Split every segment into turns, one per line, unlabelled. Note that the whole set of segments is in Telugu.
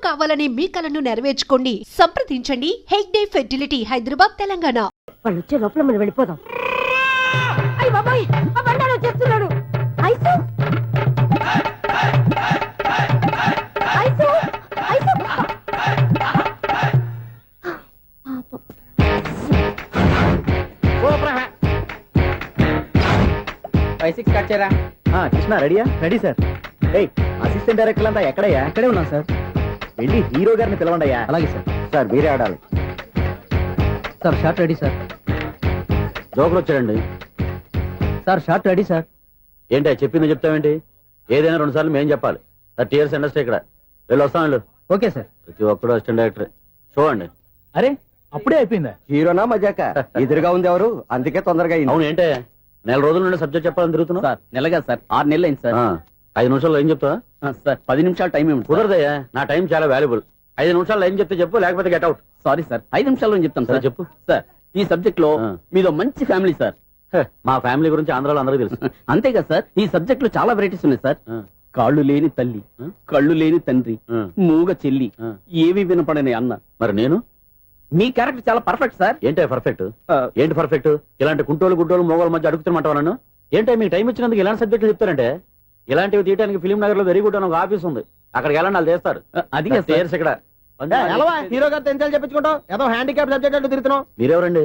కావాలనే మీ కలను నెరవేర్చుకోండి. సంప్రదించండి హెగ్డే ఫెర్టిలిటీ, హైదరాబాద్, తెలంగాణ.
వాళ్ళు వచ్చే లోపల మనం వెళ్ళిపోదాం. అయ్య బాబాయ్, ఆ బండారు చేస్తున్నాడు. ఐసు ఐసు ఐసు
5-6 కట్ చేయరా.
కృష్ణ రెడీయా? Ready sir. ఏయ్, అసిస్టెంట్ డైరెక్టర్ అంతా ఎక్కడయ్యా?
ఇక్కడే ఉన్నాం సార్.
వెళ్ళి హీరో గారిని పిలవండి అయ్యా.
అలాగే సార్.
సార్ మీరే ఆడాలి.
Sir short ready sir.
జోకులు వచ్చాడండి.
Sir short ready sir.
ఏంటి చెప్పింది చెప్తావేంటి? ఏదైనా 2 సార్లు మేం చెప్పాలి. 30 years ఇండస్ట్రీ ఇక్కడ. వెళ్ళి వస్తాం వెళ్ళు.
Okay sir.
ప్రతి ఒక్కడు అసిస్టెంట్ డైరెక్టర్. చూడండి.
అరే అప్పుడే అయిపోయిందా?
హీరోనా మజాక? ఎదురుగా ఉంది ఎవరు, అందుకే తొందరగా. అవును, ఏంటే నెల రోజుల నుండి సబ్జెక్ట్ చెప్పాలని తిరుగుతున్నా?
సార్ నెలగా సార్, 6 నెలలు అయింది సార్.
5 నిమిషాల్లో ఏం చెప్తా
సార్? 10 నిమిషాలు టైం ఏమి
కుదరదయ్యా, నా టైం చాలా వాల్యుబుల్. 5 నిమిషాల్లో ఏం చెప్తే చెప్పు, లేకపోతే గెట్ అవుట్.
సారీ సార్, 5 నిమిషాల్లో చెప్తాను సార్.
చెప్పు
సార్, ఈ సబ్జెక్ట్ లో మీదో మంచి ఫ్యామిలీ సార్.
మా ఫ్యామిలీ గురించి ఆంధ్రాలో అందరికీ తెలుసు.
అంతేగా సార్, ఈ సబ్జెక్ట్ లో చాలా వెరైటీస్ ఉన్నాయి సార్. కాళ్ళు లేని తల్లి, కళ్ళు లేని తండ్రి, మూగ చెల్లి, ఏవి వినపడని అన్న.
మరి నేను?
మీ క్యారెక్టర్ చాలా పర్ఫెక్ట్ సార్.
ఏంటే పర్ఫెక్ట్? ఏంటి పర్ఫెక్ట్? ఇలాంటి కుంటోలు గుడ్డోలు మోగోల మధ్య అడుగుతున్నమాట నన్ను. ఏంటో మీకు టైం ఇచ్చినందుకు ఇలాంటి సబ్జెక్టులు చెప్తారంటే? ఇలాంటివి తీయడానికి ఫిలిం నగర్ లో వెరీ గుడ్ అని ఒక ఆఫీస్ ఉంది, అక్కడికి వెళ్ళండి, వాళ్ళు చేస్తారు.
అది
ఇక్కడ
హీరో గారు తెంచాలి చెప్పించుకుంటాం. ఏదో హ్యాండిక్యాప్ సబ్జెక్ట్ అంటూ తిరుగుతున్నాం.
మీరెవరండి?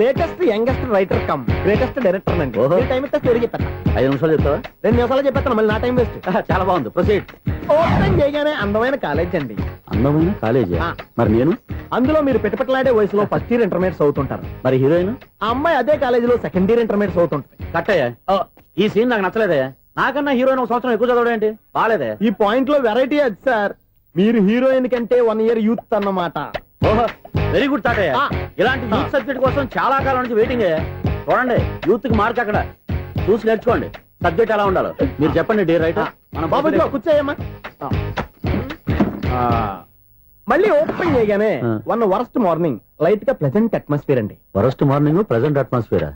Latest youngest writer cum greatest director అండి.
ఓహో.
టైం ఇస్తే స్టోరీ చెప్పేస్తా.
5 నిమిషాలు చెప్తావా?
2 నిమిషాలు చెప్పేస్తాను, మళ్ళీ నా టైం వేస్ట్.
చాలా బాగుంది, ప్రొసీడ్.
ఓపెన్ చేయగానే అందమైన కాలేజ్ అండి.
అందమైన కాలేజీ? మరి నేను?
అందులో మీరు పెట్టుపట్లాడే వయసులో ఫస్ట్ ఇయర్ ఇంటర్మీడియట్స్ అవుతుంటారు.
మరి హీరోయిన్?
ఆ అమ్మాయి అదే కాలేజీలో సెకండ్ ఇయర్ ఇంటర్మీడియట్స్ అవుతుంటారు.
కట్టయ్యా, ఈ సీన్ నాకు నచ్చలేదయ్యా. నాకన్నా హీరోయిన్ 1 సంవత్సరం ఎక్కువ చదవడం ఏంటి? బాగాలేదే.
ఈ పాయింట్ లో వెరైటీ అది సార్. మీరు హీరోయిన్ కంటే 1 year యూత్ అన్నమాట.
ఓహో, వెరీ గుడ్ థాట్ అయ్యా. ఇలాంటి యూత్ సబ్జెక్ట్ కోసం చాలా కాలం నుంచి వెయిటింగ్. చూడండి, యూత్ కి మార్క్ అక్కడ. చూసి నేర్చుకోండి సబ్జెక్ట్ ఎలా ఉండాలో. మీరు చెప్పండి డియర్ రైటర్.
మన బాబు కూర్చోయమ్మా. మళ్ళీ ఓపెన్ చేయగానే 1 వరస్ట్ మార్నింగ్, లైట్ గా ప్లెజెంట్ అట్మాస్ఫియర్ అండి.
Worst morning, present atmosphere.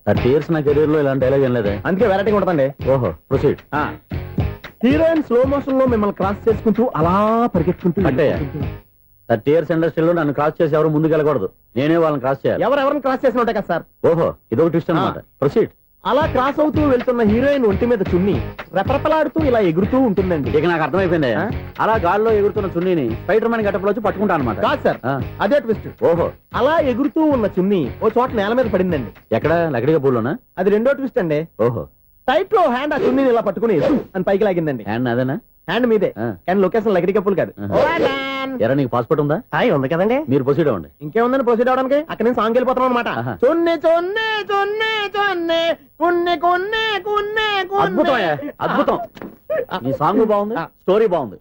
30 years నా కెరీర్ లో ఇలాంటి డైలాగ్ ఏం లేదే.
అందుకే వెరైటీ ఉంటుందండి.
ఓహో, ప్రొసీడ్.
హీరోయిన్ స్లో మోషన్ లో మిమ్మల్ని క్రాస్ చేసుకుంటూ అలా పరిగెత్తుకుంటూ
అంటే 30 years ఇండస్ట్రీలో నన్ను క్రాస్ చేసి ఎవరు ముందుకు వెళ్ళకూడదు, నేనే వాళ్ళని క్రాస్ చేయాలి.
ఎవరెవరిని క్రాస్ చేసిన ఉంటాయి కదా సార్.
ఓహో, ఇదొక ట్విస్ట్ అన్నమాట. ప్రొసీడ్.
అలా క్రాస్ అవుతూ వెళ్తున్న హీరోయిన్ ఒంటి మీద చున్ని రెపరెపలాడుతూ ఇలా ఎగురుతూ ఉంటుందండి.
ఇక నాకు అర్థమైపోయింది. అలా గాల్లో ఎగురుతున్న చున్నీని స్పైడర్ మ్యాన్ గెటప్ లో వచ్చి పట్టుకుంటా అనమాట.
కాదు సార్, అదే ట్విస్ట్.
ఓహో,
అలా ఎగురుతూ ఉన్న చున్ని ఓ చోట నేల మీద పడిందండి.
ఎక్కడ? లకడిగా పూల్లోనా?
అది రెండో ట్విస్ట్ అండి.
ఓహో,
టైట్ లో హ్యాండ్ ఆ చున్నీని ఇలా పట్టుకుని అని పైకి లాగిందండి.
హ్యాండ్ అదేనా?
హ్యాండ్ మీదే, కానీ లొకేషన్ లకడి కప్పులు కాదు.
ఎరా, నీకు పాస్పోర్ట్ ఉందా?
ఉంది కదండి.
మీరు ప్రొసీడ్ అవ్వండి.
ఇంకేముందని ప్రొసీడ్ అవడానికి? అక్కడ నేను సాంగ్ వెళ్ళిపోతాను అనమాట. చొన్నే చొన్నే చొన్నే చొన్నే కున్నే కున్నే కున్నే.
అద్భుతం, అద్భుతం. నీ సాంగ్ బాగుంది, స్టోరీ బాగుంది.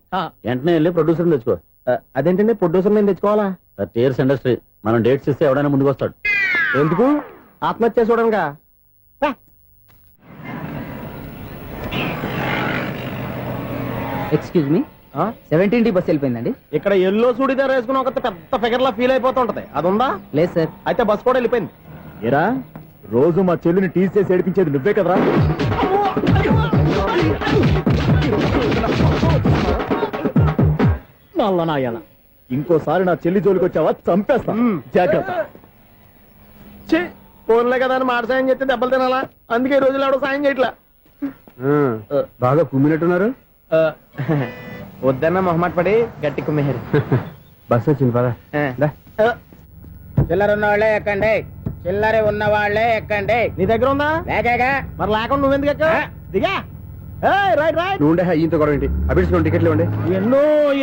వెంటనే వెళ్ళి ప్రొడ్యూసర్ తెచ్చుకో.
అదేంటండి ప్రొడ్యూసర్ నేను తెచ్చుకోవాలా?
30 years ఇండస్ట్రీ, మనం డేట్స్ ఇస్తే ఎవడైనా ముందుకు వస్తాడు.
ఎందుకు? ఆత్మహత్య చూడనుగా.
Excuse me, 17D bus వెళ్ళిపోయిందండి.
ఇక్కడ ఎల్లో చూడిదార్ వేసుకుని ఒక పెద్ద ఫిగర్ లా ఫీల్ అయిపోతూ ఉంటది, అది ఉందా?
లేదు సార్.
అయితే బస్ కూడా వెళ్ళిపోయింది.
ఏరా, రోజు మా చెల్లిని టీస్ చేసి ఏడిపించేది నువ్వే కదరా? నల్ల నాయన, ఇంకోసారి నా చెల్లి జోలికి వచ్చావా చంపేస్తా, జాగ్రత్త.
ఫోన్లే కదా అని మాట సాయం చేస్తే దెబ్బలు తినాలా? అందుకే ఈ రోజులు ఎవడో సాయం చేయట్లా.
బాగా కుమ్మినట్టున్నారు.
వద్దన్న మొహమాట పడి గట్టి కుమ్మేహారు.
బస్ వచ్చింది పదా.
చిల్లర ఉన్న వాళ్ళే ఎక్కండి, చిల్లర ఉన్న వాళ్ళే ఎక్కండి.
నీ దగ్గర ఉందా?
లేకగా
మరి లేకుండా నువ్వెందుకు ఎక్క? దిగా. Right right.
నువ్వుండే ఇంత గొడవ ఏంటి? అభిడ్చుకోండి, టికెట్లు ఇవ్వండి.
ఎన్నో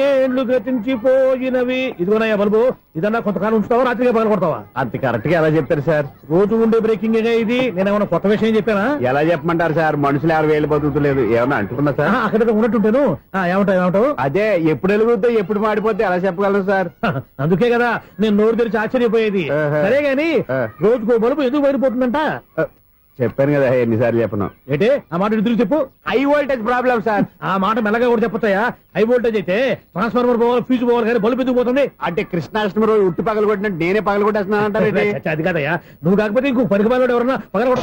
ఏండ్లు గతించిపోయినవి. ఇదిగోనయ్యా బల్బు, ఇదన్నా కొంతకాలం ఉంచుతావా, రాత్రిగా పగల కొడతావా?
అంత కరెక్ట్ గా ఎలా చెప్తారు సార్?
రోజు ఉండే బ్రేకింగ్ ఇది. నేను ఏమన్నా కొత్త విషయం చెప్పానా?
ఎలా చెప్పమంటారు సార్? మనుషులు ఎవరు వేలు బతుకుతలేదు, ఏమన్నా అంటున్నా సార్?
అక్కడ ఉన్నట్టుంటాను. ఏమంటావు?
అదే, ఎప్పుడు వెలుగుద్దో ఎప్పుడు మాడిపోతే ఎలా చెప్పగలరు సార్?
అందుకే కదా నేను నోరు తెరిచి ఆశ్చర్యపోయేది. సరే గాని రోజుకో బల్బు ఎందుకు బయటపోతుందంట?
చెప్పాను కదా, ఎన్నిసార్లు చెప్పను.
ఏంటే ఆ మాట ఎదురు చెప్పు.
High voltage problem sir.
ఆ మాట మెల్లగా కూడా చెప్పొచ్చాయా? హై వోల్టేజ్ అయితే ట్రాన్స్ఫార్మర్ పోవాలి, ఫ్యూజ్ పోవాలి, కానీ బల్బు ఎందుకు పోతుంది?
అంటే కృష్ణాష్టమి రోజు ఉట్టి పగలు కొట్టినట్టు నేనే పగలు కొట్టేస్తున్నానంటారు.
అది కాదయ్యా, నువ్వు కాకపోతే ఇంకో పనికి బాలు ఎవరన్నా పగల కొట్ట.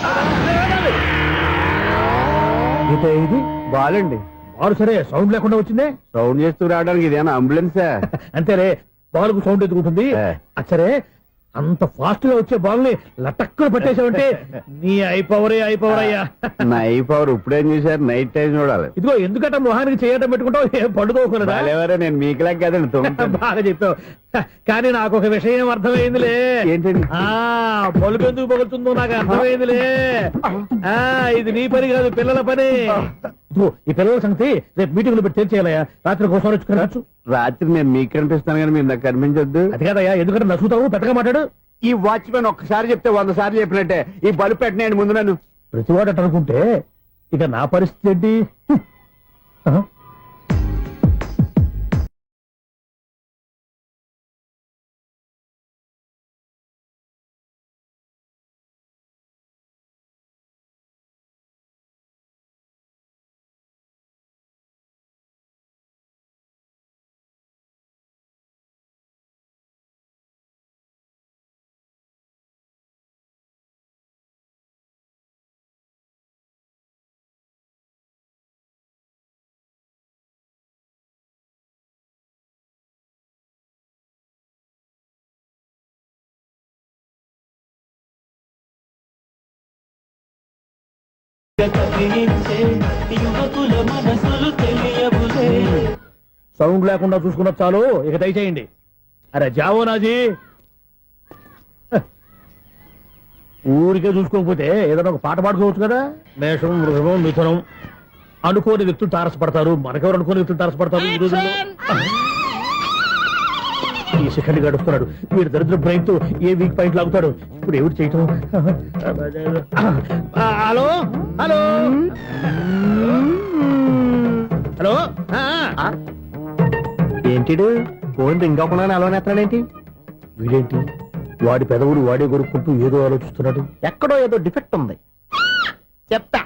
ఇది బాలండి.
బాల్ సరే సౌండ్ లేకుండా వచ్చిందే.
సౌండ్ చేస్తూ రావడానికి ఇదేనా అంబులెన్సా?
అంతేలే, బాల్ కు సౌండ్ ఎదుగుతుంది. సరే, అంత ఫాస్ట్ గా వచ్చే బాల్ ని లటక్కులు పట్టేసావంటే నీ ఐపవర్ అయ్యా.
నా ఐ పవర్ ఇప్పుడేం చేశారు? నైట్ టైం చూడాలి.
ఇదిగో ఎందుకంటే మొహానికి చేయటం పెట్టుకుంటావు, ఏం పండుకోకుండా.
ఎవరో నేను మీకులా కదండి.
బాగా చెప్పావు. కానీ నాకు ఒక విషయం అర్థమైందిలే.
ఏంటండి?
బలుపు ఎందుకు పగులుతుందో నాకు అర్థమైందిలే. ఇది నీ పని కాదు, పిల్లల పని. ఇదిగో, ఈ పిల్లల సంగతి రేపు మీటింగ్ లో పెట్టి తెలిసేయాలయ్యా. రాత్రి కోసం వచ్చుకోవచ్చు.
రాత్రి నేను మీకు కనిపిస్తాను కానీ మీరు నాకు కనిపించొద్దు.
అది కాదయ్యా, ఎందుకంటే నసుతావు, పెద్దగా మాట్లాడు.
ఈ వాచ్మెన్ ఒక్కసారి చెప్తే 100 సార్లు చెప్పినట్టే. ఈ బల్బు పెట్టినాయండి ముందు నన్ను.
ప్రతివాడట అనుకుంటే ఇక నా పరిస్థితి ఏంటి? సౌండ్ లేకుండా చూసుకున్న చాలు, ఇక దయచేయండి. అరే జావో నాజీ, ఊరికే చూసుకోకపోతే ఏదైనా ఒక పాట పాడుకోవచ్చు కదా. మేషం, వృషభం, మిథునం అనుకోని వ్యక్తులు తారసపడతారు. మనకెవరు అనుకోని వ్యక్తులు తారసపడతారు ఈ రోజుల్లో? ఈ శిఖండి గడుపుతున్నాడు. వీడు దరిద్ర బ్రెయిన్ తో ఏ వీక్ పాయింట్ లాగుతాడు. ఇప్పుడు ఎవరు చేయటం? Hello hello hello.
ఏంటిడు ఫోన్ రింగ్ అవ్వకుండా అలవనేస్తాడేంటి?
వీడేంటి, వాడి పెదవులు వాడే కొరుక్కుంటూ ఏదో ఆలోచిస్తున్నాడు.
ఎక్కడో ఏదో డిఫెక్ట్ ఉంది.
చెప్తా.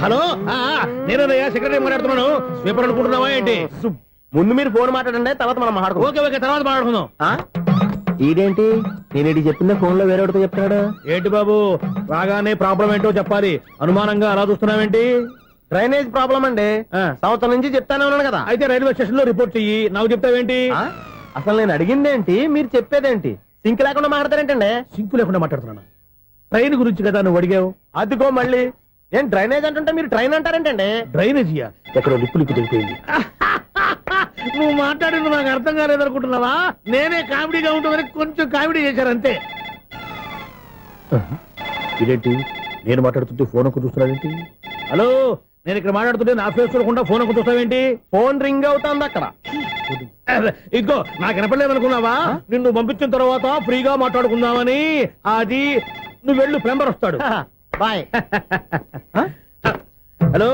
హలో, నేనయ్యా సెక్రటరీ మాట్లాడుతున్నాను. స్వీపర్ అనుకుంటున్నావా ఏంటి?
ముందు మీరు ఫోన్ మాట్లాడండి, తర్వాత మనం మాట్లాడుకో.
ఓకే ఓకే, తర్వాత మాట్లాడుకుందాం.
ఇదేంటి నేను చెప్పిందే ఫోన్ లో వేరేవాడితో చెప్తున్నాడు?
ఏంటి బాబు, రాగానే ప్రాబ్లం ఏంటో చెప్పాలి. అనుమానంగా అలా చూస్తున్నావేంటి?
డ్రైనేజ్ ప్రాబ్లం అండి. సంవత్సరం నుంచి చెప్తానే ఉన్నాను కదా.
అయితే రైల్వే స్టేషన్ లో రిపోర్ట్ చెయ్యి. నాకు చెప్తావేంటి?
అసలు నేను అడిగిందేంటి, మీరు చెప్పేదేంటి? సింక్ లేకుండా మాట్లాడతారేంటండి?
సింకు లేకుండా మాట్లాడుతున్నాను. ట్రైన్ గురించి కదా నువ్వు అడిగావు.
అదిగో మళ్ళీ నేను డ్రైనేజ్ అంటుంటే మీరు ట్రైన్ అంటారేంటండి?
డ్రైనేజీయా? ఎక్కడో లిప్పు తెగిపోయింది. నువ్వు మాట్లాడింది నాకు అర్థం కాలేదనుకుంటున్నావా? నేనే కామెడీగా ఉంటుందని కొంచెం కామెడీ చేశారంతే. ఇదేంటి, నేను మాట్లాడుతుంటే ఫోన్ ఒక్క చూస్తున్నావేంటి? హలో, నేను ఇక్కడ మాట్లాడుతుంటే నా ఫేస్ చూడకుండా ఫోన్ ఒక్క చూస్తావేంటి?
ఫోన్ రింగ్ అవుతుంది అక్కడ.
ఇదిగో, నాకు వినపడలేదనుకున్నావా? నిన్ను పంపించిన తర్వాత ఫ్రీగా మాట్లాడుకుందామని. అది నువ్వు వెళ్ళు, ప్లంబర్ వస్తాడు.
Bye.
Hello,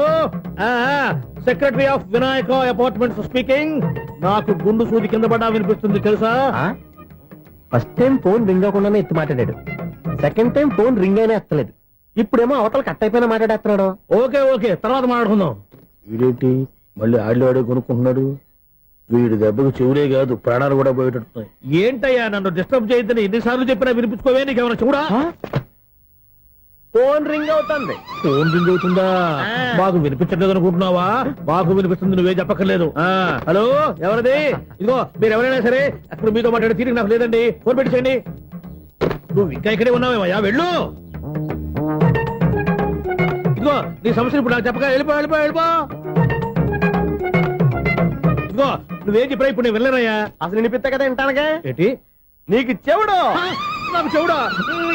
secretary of Vinayaka apartments speaking. నాకు గుండు సూది కింద పడ్డా వినిపిస్తుంది తెలుసా?
ఫస్ట్ టైం ఫోన్ రింగ్ అవ్వకుండానే ఎత్తి మాట్లాడాడు. సెకండ్ టైం ఫోన్ రింగ్ అయినా ఎత్తలేదు. ఇప్పుడేమో అవతల కట్ అయిపోయినా మాట్లాడేస్తున్నాడు.
ఓకే ఓకే, తర్వాత మాట్లాడుకుందాం. వీడేంటి మళ్ళీ ఆడిలో కొనుక్కుంటున్నాడు? వీడి దెబ్బకు చెవులే కాదు, ప్రాణాలు కూడా పోయేటట్టున్నాయి. ఏంటయ్యా, నన్ను డిస్టర్బ్ చేయొద్దని ఎన్నిసార్లు చెప్పినా వినిపించుకోవే? నీకేమైనా చూడా?
ఫోన్ రింగ్ అవుతుంది.
ఫోన్ రింగ్ అవుతుందా? మాకు వినిపించట్లేదు అనుకుంటున్నావా? మాకు వినిపిస్తుంది, నువ్వే చెప్పక్కర్లేదు. హలో, ఎవరిది? ఇదిగో, మీరు ఎవరైనా సరే అప్పుడు మీతో మాట్లాడే తీరిక నాకు లేదండి. ఫోన్ పెట్టేసేయండి. నువ్వు ఇంకా ఇక్కడే ఉన్నావేమయ్యా, వెళ్ళు. ఇదిగో, నీ సమస్యలు ఇప్పుడు నాకు చెప్పక వెళ్ళిపో వెళ్ళిపో వెళ్ళిపో. ఇదిగో, నువ్వేం చెప్పరా ఇప్పుడు నేను వెళ్ళానయ్యా.
అసలు వినిపిస్తా కదా వింటానగా.
ఏంటి
నీకు చెవుడు?
నాకు చెవుడా?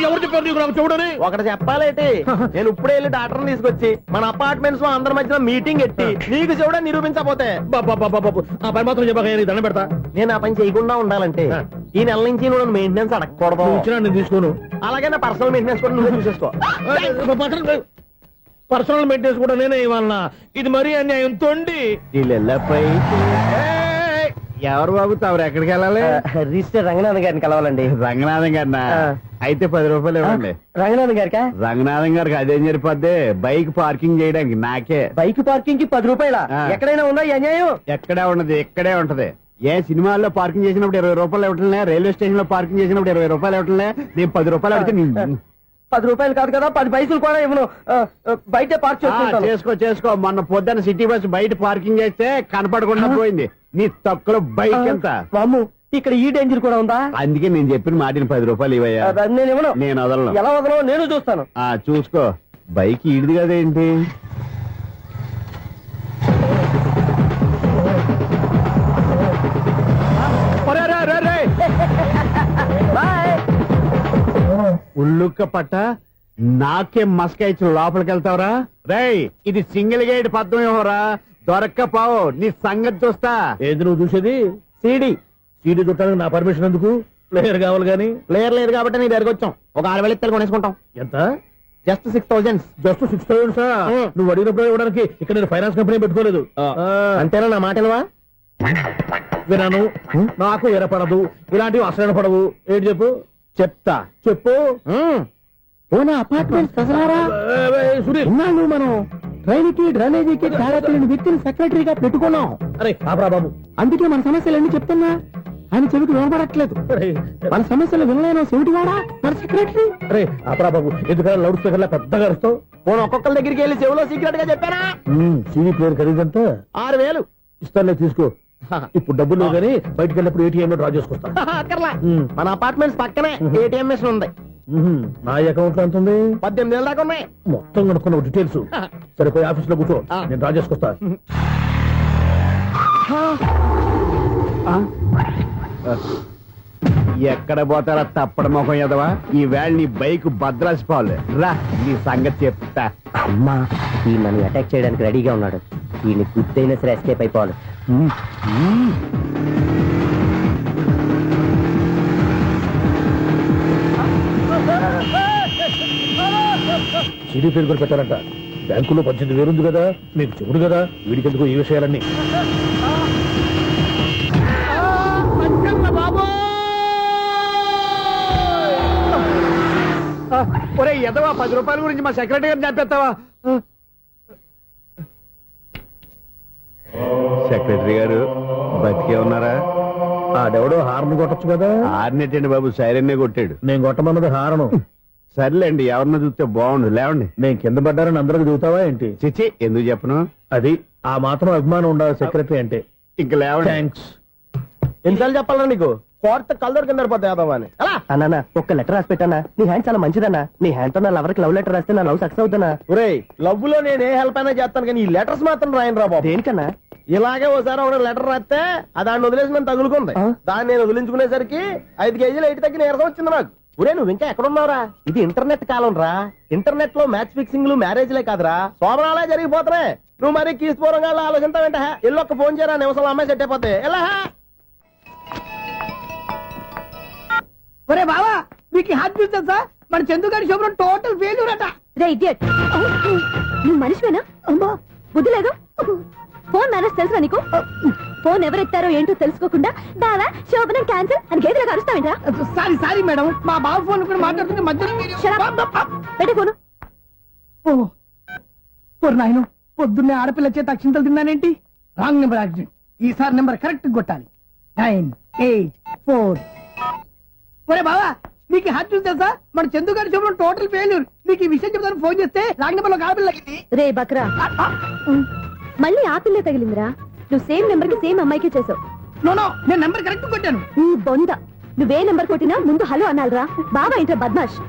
ఎవరు చెప్పారు నీకు నాకు చెవుడని?
ఒకటి చెప్పాలేటి, నేను ఇప్పుడే వెళ్ళి డాక్టర్ని తీసుకొచ్చి మన అపార్ట్మెంట్స్ లో అందరి మధ్యన మీటింగ్ ఎట్టి నీకు చెవుడని నిరూపించకపోతే
బాబు, ఆ పని మాత్రం చెప్పక నీకు దండం పెడతా.
నేను ఆ పని చేయకుండా ఉండాలంటే ఈ నెల నుంచి నువ్వు మెయింటెనెన్స్ అడగకూడదు.
ఇచ్చినా నేను తీసుకోను.
అలాగే నా పర్సనల్ మెయింటెనెన్స్ కూడా నువ్వే చూసేసుకో.
పర్సనల్ మెయింటెనెన్స్ కూడా నేనే ఇవ్వాలన్నా? ఇది మరీ అన్యాయం తోండి.
ఎవరు బాబు, తమరు ఎక్కడికి వెళ్ళాలి?
రిజిస్టర్ రంగనాథ్ గారిని కలవాలండి.
రంగనాథం గారినా? అయితే 10 రూపాయలు ఇవ్వండి.
రంగనాథ్ గారికా?
రంగనాథం గారికి అదేం సరిపోద్ది, బైక్ పార్కింగ్ చేయడానికి. నాకే
బైక్ పార్కింగ్ కి 10 రూపాయల? ఎక్కడైనా ఉందా ఈ అన్యాయం?
ఎక్కడే ఉండదు, ఇక్కడే ఉంటది. ఏ సినిమాల్లో పార్కింగ్ చేసినప్పుడు 20 రూపాయలు ఇవ్వట్లే, రైల్వే స్టేషన్ లో పార్కింగ్ చేసినప్పుడు 20 రూపాయలు ఇవ్వట్లే. నేను 10 రూపాయలు అడిగితే రూపాయలు కాదు కదా 10 పైసలు కూడా ఇవ్వను. బయటే పార్క్ చేసుకుంటాను.
చేసుకో మొన్న పొద్దున్న సిటీ బస్ బయట పార్కింగ్ చేస్తే కనపడకుండా పోయింది. నీ తక్కువ బైక్ ఎంత?
మాము ఇక్కడ ఈ డేంజర్ కూడా ఉందా?
అందుకే నేను చెప్పిన మాటిని 10 రూపాయలు ఇవ్వయ్యా.
నేను ఇవ్వను.
నేను వదలను.
ఎలా వదలో నేను చూస్తాను.
చూసుకో, బైక్ ఈడిది కదేంటి? ఉల్లుక్క పట్ట నాకే మస్క ఇచ్చి లోపలికి వెళ్తావరా? రేయ్, ఇది సింగిల్ గేట్ పద్మం ఇవ్వరా, దొరక్కపోవు నీ సంగతి చూస్తా.
ఏది నువ్వు చూసేది?
సీడీ
సీడీ చుట్టానికి నా పర్మిషన్ ఎందుకు? ప్లేయర్ కావాలి గానీ.
ప్లేయర్ లేదు కాబట్టి నీ దగ్గరకు వచ్చాం. ఒక 6,000 ఇత్తలు కొనేసుకుంటాం.
ఎంత?
జస్ట్ 6,000.
జస్ట్ 6,000. నువ్వు అడిగినప్పుడు ఇవ్వడానికి ఇక్కడ నేను ఫైనాన్స్ కంపెనీ పెట్టుకోలేదు.
అంతేనా నా మాట వినవా?
విన్నాను. నాకు ఎరపడదు, ఇలాంటివి అసలు పడవు. ఏంటి చెప్పు?
చెప్తా.
చెప్పు.
అపార్ట్మెంట్
సుధీర్,
మనం ట్రైన్కి డ్రైనేజీకి తేడా తెలియని వ్యక్తిని సెక్రటరీగా పెట్టుకున్నాం.
అరే ఆపరా బాబు.
అందుకే మన సమస్యలన్నీ చెప్తున్నా. ఆయన చెవికి వినపడట్లేదు.
అరే
మన సమస్యలు వినలేను చెవిటివాడా మన సెక్రటరీ.
అరే ఆపరా బాబు, ఎందుకన్నా లౌడ్ స్పీకర్ లా పెద్దగా అరుస్తావు?
ఒక్కొక్కరి దగ్గరికి వెళ్ళి చెవిలో సీక్రెట్ గా చెప్పానా?
CD player ఖరీదంతా
6,000.
ఇస్తానులే, తీసుకో. ఇప్పుడు డబ్బులు లేవు కానీ బయటకు వెళ్ళినప్పుడు ఏటీఎం లో డ్రా చేసుకొస్తా.
అక్కర్లా, మన అపార్ట్మెంట్స్ పక్కనే ఏటీఎం మిషన్ ఉంది.
నా అకౌంట్ లో ఎంత ఉంది?
18,000 దాకా ఉన్నాయి.
మొత్తం కనుక్కున్న డీటెయిల్స్. సరే పోయి ఆఫీస్ లో కూర్చో, నేను డ్రా చేసుకొస్తా.
ఎక్కడ పోతారా తప్పడ మొఖం ఎదవా? ఈ వేళ నీ బైక్ భద్రాసిపోవాలి. రా, నీ సంగతి చెప్తా.
అమ్మా, ఈ నన్ను అటాక్ చేయడానికి రెడీగా ఉన్నాడు. ఈయన గుద్దైనా సరే ఎస్కేప్ అయిపోవాలి.
సీడీ పేరు కూడా పెట్టారంట. బ్యాంకులో 18,000 ఉంది కదా, మీకు చెబుడు కదా, వీడికెందుకు ఈ విషయాలన్నీ?
ఒరే ఎదవా, 10 రూపాయల గురించి మా సెక్రటరీ గారిని చంపేస్తావా? సెక్రటరీ గారు బతికే ఉన్నారా?
ఆడెవడో హార్న్ కొట్టచ్చు కదా.
ఆరినట్టండి బాబు, సైరన్నే కొట్టాడు.
నేను కొట్టమన్నది హారను.
సర్లేండి, ఎవరన్నా చూస్తే బాగుండు. లేవండి.
నేను కింద పడ్డారని అందరికి దిగుతావా ఏంటి?
చిచ్చి, ఎందుకు చెప్పను?
అది ఆ మాత్రం అభిమానం ఉండాలి సెక్రటరీ అంటే.
ఇంకా లేవండి.
థ్యాంక్స్.
ఎన్నిసార్లు చెప్పాలా నీకు? కోర్త కలర్ కింద పోతాయి అన్నా. ఒక్క లెటర్ రాసి పెట్టానా? నీ హ్యాండ్ చాలా మంచిదన్నా. నీ హ్యాండ్ తో నా లవర్కి లవ్ లెటర్ రాస్తే నా లవ్ సక్సెస్ అవుతానా?
ఒరే, లవ్ లో నేను ఏ హెల్ప్ అయినా చేస్తాను, కానీ ఈ లెటర్స్ మాత్రం రాయను రా బాబు.
దేనికన్నా?
ఇలాగే ఒకసారి ఒక లెటర్ రాస్తే దాన్ని వదిలేసి నన్ను తగులుకుంది. దాన్ని నేను వదిలించుకునేసరికి 5 కేజీలు 8 తగ్గి నీరసం వచ్చింది నాకు.
ఒరే, నువ్వు ఇంకా ఎక్కడున్నావురా? ఇది ఇంటర్నెట్ కాలం రా. ఇంటర్నెట్ లో మ్యాచ్ ఫిక్సింగ్ మ్యారేజ్లే కాదురా,
శోభనాలే జరిగిపోతున్నాయి. నువ్వు మరి కీస్పూరంగా ఆలోచించావేంట? ఎల్లొక్క ఫోన్ చేయరా, నిమిషంలో అమ్మాయి సెట్ అయిపోతే. ఎలా?
ఒరే బావా, మీకు హార్ట్ చూస్తా మన చందుగారి శుభ్రం టోటల్ ఫెయిల్యూర్ అట.
రే ఇడియట్, నువ్వు మనిషివేనా? అమ్మా, బుద్ధి లేదు. ఫోన్ మేనేజ్ తెలుసా నీకు? ఫోన్ ఎవరెత్తారో ఏంటో తెలుసుకోకుండా దావా శోభనం క్యాన్సిల్ అని గేదెలకు అరుస్తావేంట్రా?
సారీ మేడం, మా బావ ఫోన్ కూడా మాట్లాడుతుంటే మధ్యలో
పెట్టే ఫోను.
నాయన పొద్దున్నే ఆడపిల్ల చేత అక్షింతలు తిన్నానేంటి? Wrong number accident. ఈసారి నెంబర్ కరెక్ట్ కొట్టాలి. 9, 8, 4. ఒరే బావా, నీకు హార్ట్ చూసి తెలుసా? మన చందుగారి శుభ్రం టోటల్ ఫెయిల్యూర్. నీకు ఈ విషయం చెప్తాను ఫోన్ చేస్తే రాంగ్ నెంబర్ లో ఆడపిల్ల తగ్గింది.
రే బక్రా, మళ్ళీ ఆ పిల్లే తగిలిందిరా. నువ్వు సేమ్ నెంబర్ కి సేమ్ అమ్మాయికే చేసావు.
నో, నేను నెంబర్ కరెక్ట్ కొట్టాను.
నీ బొంద, నువ్వే నెంబర్ కొట్టినా ముందు హలో అనాలిరా. బావా ఏంట్రా బద్మాష్?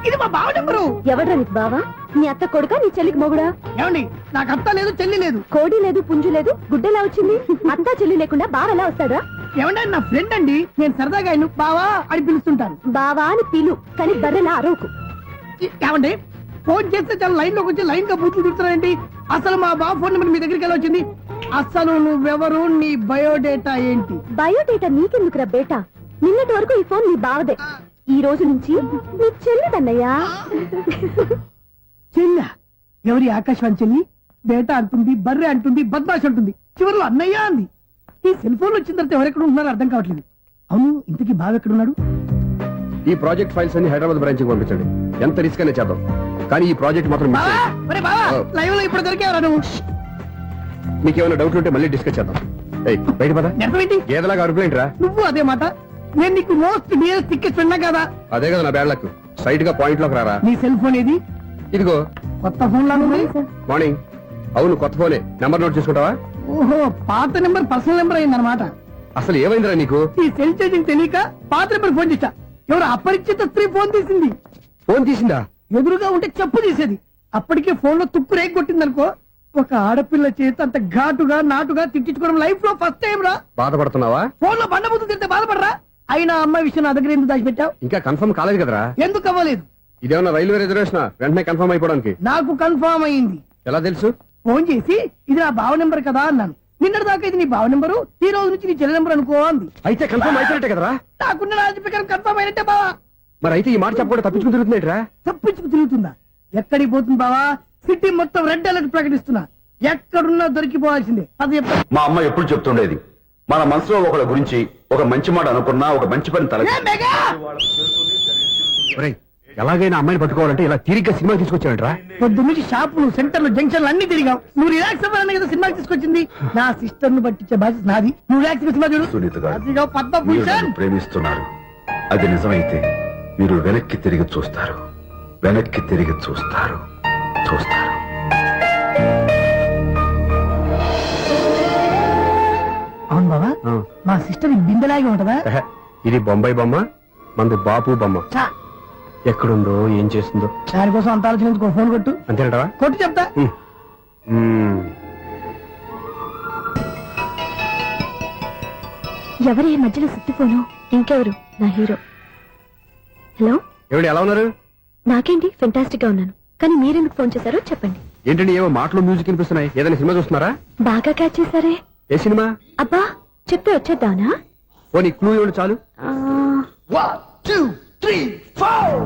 ఇది మా బావ నెంబరు.
ఎవడ్రా నీకు బావా? నీ అత్త కొడుకా, నీ చెల్లికి మొగుడా?
ఏమండి, నాకు అత్త లేదు, చెల్లి లేదు.
కోడి లేదు, పుంజు లేదు, గుడ్డెలా వచ్చింది? అత్త చెల్లి లేకుండా బావ ఎలా వస్తాడా?
ఏమంటే నా ఫ్రెండ్ అండి, నేను సరదాగా ఆయన బావా అని పిలుస్తుంటాను.
బావా అని పిలు, కానీ బర్రెలా అరవకు.
ఏమండి, ఫోన్ చేస్తే చాలా లైన్ లోకి వచ్చి లైన్ గా బూతులు తిడుతున్నాయండి. అసలు మా బావ ఫోన్ నెంబర్ మీ దగ్గరికి ఎలా వచ్చింది? అసలు నువ్వెవరు, నీ బయోడేటా ఏంటి?
బయోడేటా నీకెందుకురా బేటా? నిన్నటి వరకు ఈ ఫోన్ నీ బావదే, ఈ రోజు నుంచి నీ చెల్లిదన్నయ్యా.
చెల్ల ఎవరి? ఆకాశవాణి చెల్లి. బేటా అంటుంది, బర్రె అంటుంది, బద్మాష్ అంటుంది, చివరిలో అన్నయ్య అంది. ఈ సెల్ ఫోన్ వచ్చిన తర్వాత ఎవరెక్కడ ఉంటున్నారో అర్థం కావట్లేదు. అవును, ఇంతకీ బావ ఎక్కడున్నాడు?
ఈ ప్రాజెక్ట్ ఫైల్స్ అన్ని హైదరాబాద్ బ్రాంచ్ పంపించండి. ఎంత రిస్క్ అనే చేద్దాం, కానీ ఈ ప్రాజెక్ట్ మాత్రం మిస్
బావా,
అయ్యింది.
ఒరే బావా, లైవ్ లో ఇప్పుడు దొరికేవరా నువ్వు?
మీకు ఏమైనా డౌట్ ఉంటే మళ్ళీ డిస్కస్ చేద్దాం. ఏయ్, బయట పద.
నెరవేంటి?
గేదలాగా అరుపులేంట్రా?
నువ్వు అదే మాట. నేను నీకు మోస్ట్ డియరెస్ట్ టికెట్స్ విన్నా కదా.
అదే కదా నా బ్యాడ్ లక్. స్ట్రైట్ గా పాయింట్ లోకి రారా.
నీ సెల్ ఫోన్ ఏది?
ఇదిగో
కొత్త ఫోన్ లాగా ఉంది.
మార్నింగ్. అవును కొత్త ఫోనే. నెంబర్ నోట్ చేసుకుంటావా?
ఓహో, పాత నెంబర్ పర్సనల్ నెంబర్ అయిందన్నమాట.
అసలు ఏమైందిరా నీకు?
ఈ సెల్ చేంజింగ్ తెలియక పాత నెంబర్ ఫోన్ చేశా. ఎవరు అపరిచిత స్త్రీ ఫోన్ తీసింది.
ఫోన్ తీసిందా?
ఎదురుగా ఉంటే చెప్పు తీసేది. అప్పటికే ఫోన్ లో తుక్కు రేగి కొట్టిందనుకో. ఒక ఆడపిల్ల చేత అంత ఘాటుగా నాటుగా తిట్టించుకోవడం లైఫ్ లో ఫస్ట్ టైం రా.
బాధపడుతున్నావా?
ఫోన్ లో బండబుద్ధి తింటే బాధపడరా? అయినా అమ్మాయి విషయం నా దగ్గర ఎందుకు దాచిపెట్టావు?
ఇంకా కన్ఫర్మ్ కాలేదు కదరా.
ఎందుకు అవ్వలేదు?
ఇదేమన్నా రైల్వే రిజర్వేషన్? వెంటనే కన్ఫర్మ్ అయిపోవడానికి.
నాకు కన్ఫర్మ్ అయింది.
ఎలా తెలుసు?
ఫోన్ చేసి ఇది నా బావ నెంబర్ కదా అన్నాను. నిన్నటి దాకా ఇది నీ బావ నెంబరు, ఈ రోజు నుంచి నీ చెల్లి నెంబర్ అనుకో అంది.
అయితే కన్ఫర్మ్ అయిపోయినట్టే కదరా.
నాకున్న రాజు ప్రకారం కన్ఫర్మ్ అయినట్టే బావా.
మరి అయితే ఈ మాట చెప్పకుండా తప్పించుకుని తిరుగుతున్నాయిట్రా.
తప్పించుకు తిరుగుతుందా? ఎక్కడికి పోతుంది బావా? సిటీ మొత్తం రెడ్ అలర్ట్ ప్రకటిస్తున్నా. ఎక్కడున్నా దొరికిపోవాల్సిందే. అది చెప్ప
మా అమ్మ ఎప్పుడు చెప్తుండేది, మన మనసులో ఒకళ్ళ గురించి ఒక మంచి మాట అనుకున్నా ఒక మంచి పని తల
ఒరేయ్, ఎలాగైనా అమ్మాయిని పట్టుకోవాలంటే ఇలా తిరిగ్గా సినిమా తీసుకొచ్చాడంట్రా.
పొద్దు నుంచి షాపులు, సెంటర్లు, జంక్షన్లు అన్ని తిరిగావు. నువ్వు రిలాక్స్ అవ్వాలని కదా సినిమాకి తీసుకొచ్చింది. నా సిస్టర్ ను పట్టించే బాధ్యత నాది. నువ్వు రిలాక్స్ సినిమా చూడు.
సునీత గారు,
అదిగో
మీరు
పద్మభూషణ్.
నన్ను ప్రేమిస్తున్నారు. అది నిజమైతే మీరు వెనక్కి తిరిగి చూస్తారు, వెనక్కి తిరిగి చూస్తారు, చూస్తారు.
అవును బావా, మా సిస్టర్ బిందెలాగే ఉంటదా?
ఎహె, ఇది బొంబాయి బొమ్మ, మంది బాపు బొమ్మ.
చా,
ఎక్కడుందో ఏం చేస్తుందో.
దానికోసం అంత ఆలోచించుకో. ఫోన్ కొట్టు.
అంతేనటవా?
కొట్టు చెప్తా.
ఎవరి ఈ మధ్యలో సుత్తిపోను? ఇంకెవరు? నా హీరో. హలో,
ఎవడు ఎలా ఉన్నారు?
నాకేంటి ఫెంటాస్టిక్ గా ఉన్నాను. కానీ మీరెందుకు ఫోన్ చేశారో చెప్పండి.
ఏంటండి ఏవో మాటలు మ్యూజిక్ వినిపిస్తున్నాయి. ఏదైనా సినిమా చూస్తున్నారా?
బాగా క్యాచ్ చేశారే.
ఏ సినిమా?
అబ్బా, చెప్తే వచ్చేద్దానా?
ఓ నీ క్లూ ఇవ్వండి చాలు.
ఆ,
1 2 3 4.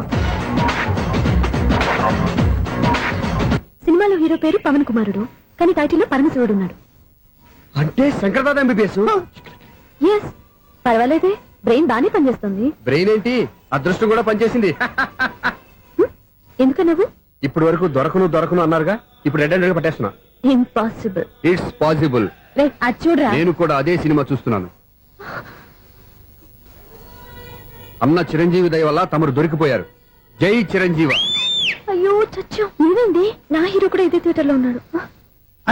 సినిమాలో హీరో పేరు పవన్ కుమారుడు, కానీ టైటిల్లో పరమశివుడు ఉన్నాడు.
అంటే శంకర్దాద ఎంబీబీఎస్.
ఎస్, పర్వాలేదే, బ్రెయిన్ బానే పనిచేస్తుంది.
బ్రెయిన్ ఏంటి, అదృష్టం కూడా పనిచేసింది.
ఎందుకన్నావు?
ఇప్పటి వరకు దొరకను అన్నారుగా, ఇప్పుడు రెడ్ హ్యాండెడ్ గా పట్టేస్తున్నా.
ఇంపాసిబుల్.
It's possible.
రే, అది చూడరా.
నేను కూడా అదే సినిమా చూస్తున్నాను. అన్న చిరంజీవి దయ వల్ల తమరు దొరికిపోయారు. జై చిరంజీవ.
అయ్యో చచ్చాం. ఏమైంది? నా హీరో కూడా ఇదే థియేటర్ లో ఉన్నాడు.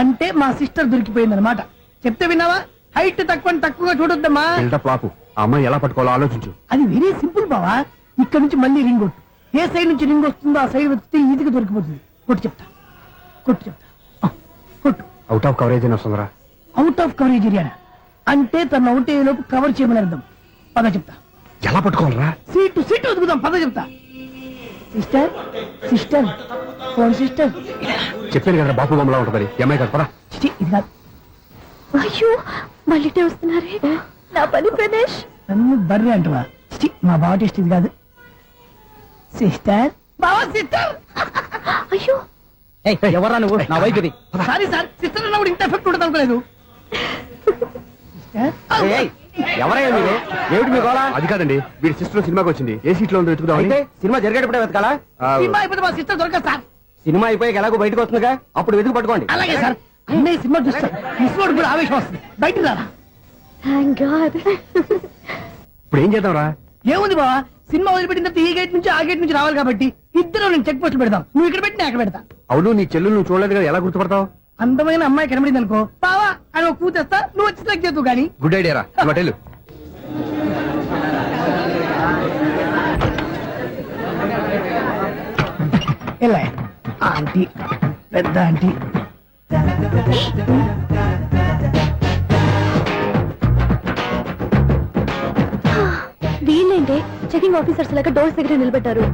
అంటే మా సిస్టర్ దొరికిపోయింది అనమాట. చెప్తే విన్నావా? హైట్ తక్కువగా చూడొద్దమ్మా.
బిల్డప్ లాపు. ఆ అమ్మాయి ఎలా పట్టుకోవాలో ఆలోచించు.
అది వెరీ సింపుల్ బావా. ఇక్కడ నుంచి మళ్ళీ రింగ్ కొట్టు. ఏ సైడ్ నుంచి రింగ్ వస్తుందో ఆ సైడ్ వెతికితే ఈజీగా దొరికిపోతుంది. కొట్టు చెప్తా. ఆ, కొట్టు.
అవుట్ ఆఫ్ కవరేజ్ అని వస్తుందిరా.
అవుట్ ఆఫ్ కవరేజ్ ఏరియా అంటే తను అవుట్ అయ్యే లోపు కవర్ చేయమని అర్థం. పద చెప్తా.
ఎలా పట్టుకోవాలరా?
సీటు వెతుకుదాం. పద చెప్తా. Sister phone sister.
చెప్పాను కదా బాపు బొమ్మలా ఉంటుందని. అమ్మాయి కదా పరా.
చిచి, ఇది కాదు.
అయ్యో, మళ్ళీ వస్తున్నారే. నా పని ప్రదేశ్.
నన్ను బర్రె అంటవా? చిచి, మా బావ టేస్ట్ ఇది కాదు. సిస్టర్, బావా సిస్టర్.
అయ్యో,
ఎవరా నువ్వు? నా వైపు ఇది.
సారీ సార్, సిస్టర్ అన్నప్పుడు ఇంత ఎఫెక్ట్ ఉండదు అనుకోలేదు. సిస్టర్,
ఎవరయ్యా మీరు? ఏమిటి మీ గోళ?
అది కాదండి, వీడి సిస్టర్ సినిమాకి వచ్చింది. ఏ సీట్ లో ఉందో వెతుకుదాం.
అయితే సినిమా జరిగేటప్పుడే వెతకాలా?
సినిమా అయిపోతే మా సిస్టర్ దొరకదు సార్.
సినిమా అయిపోయాక ఎలాగో బయటకు వస్తుందిగా, అప్పుడు వెతుకు పట్టుకోండి.
అలాగే సార్. అన్నయ్య సినిమా చూస్తారు. మిస్వాడు కూడా ఆవేశం వస్తుంది. బయట రారా.
Thank God.
ఇప్పుడు ఏం చేద్దాంరా?
ఏముంది బావా, సినిమా వదిలిపెట్టిన తర్వాత ఈ గేట్ నుంచి ఆ గేట్ నుంచి రావాలి కాబట్టి ఇద్దరు నేను చెక్ పోస్టులు పెడతాం. నువ్వు ఇక్కడ పెట్టి నేను అక్కడ పెడతా.
అవును, నీ చెల్లెలు నువ్వు చూడలేదు కదా, ఎలా గుర్తుపడతావు?
అందమైన అమ్మాయి కనబడింది అనుకో, బావా అని ఒక కూతేస్తా. నువ్వు వచ్చి సెలెక్ట్ చేద్దు గానీ.
గుడ్ ఐడియా రా. హోటల్
ఎలా ఆంటీ, పెద్ద ఆంటీ.
వీళ్ళేంటే చెకింగ్ ఆఫీసర్స్ లాగా డోర్స్ దగ్గర నిలబెట్టారు.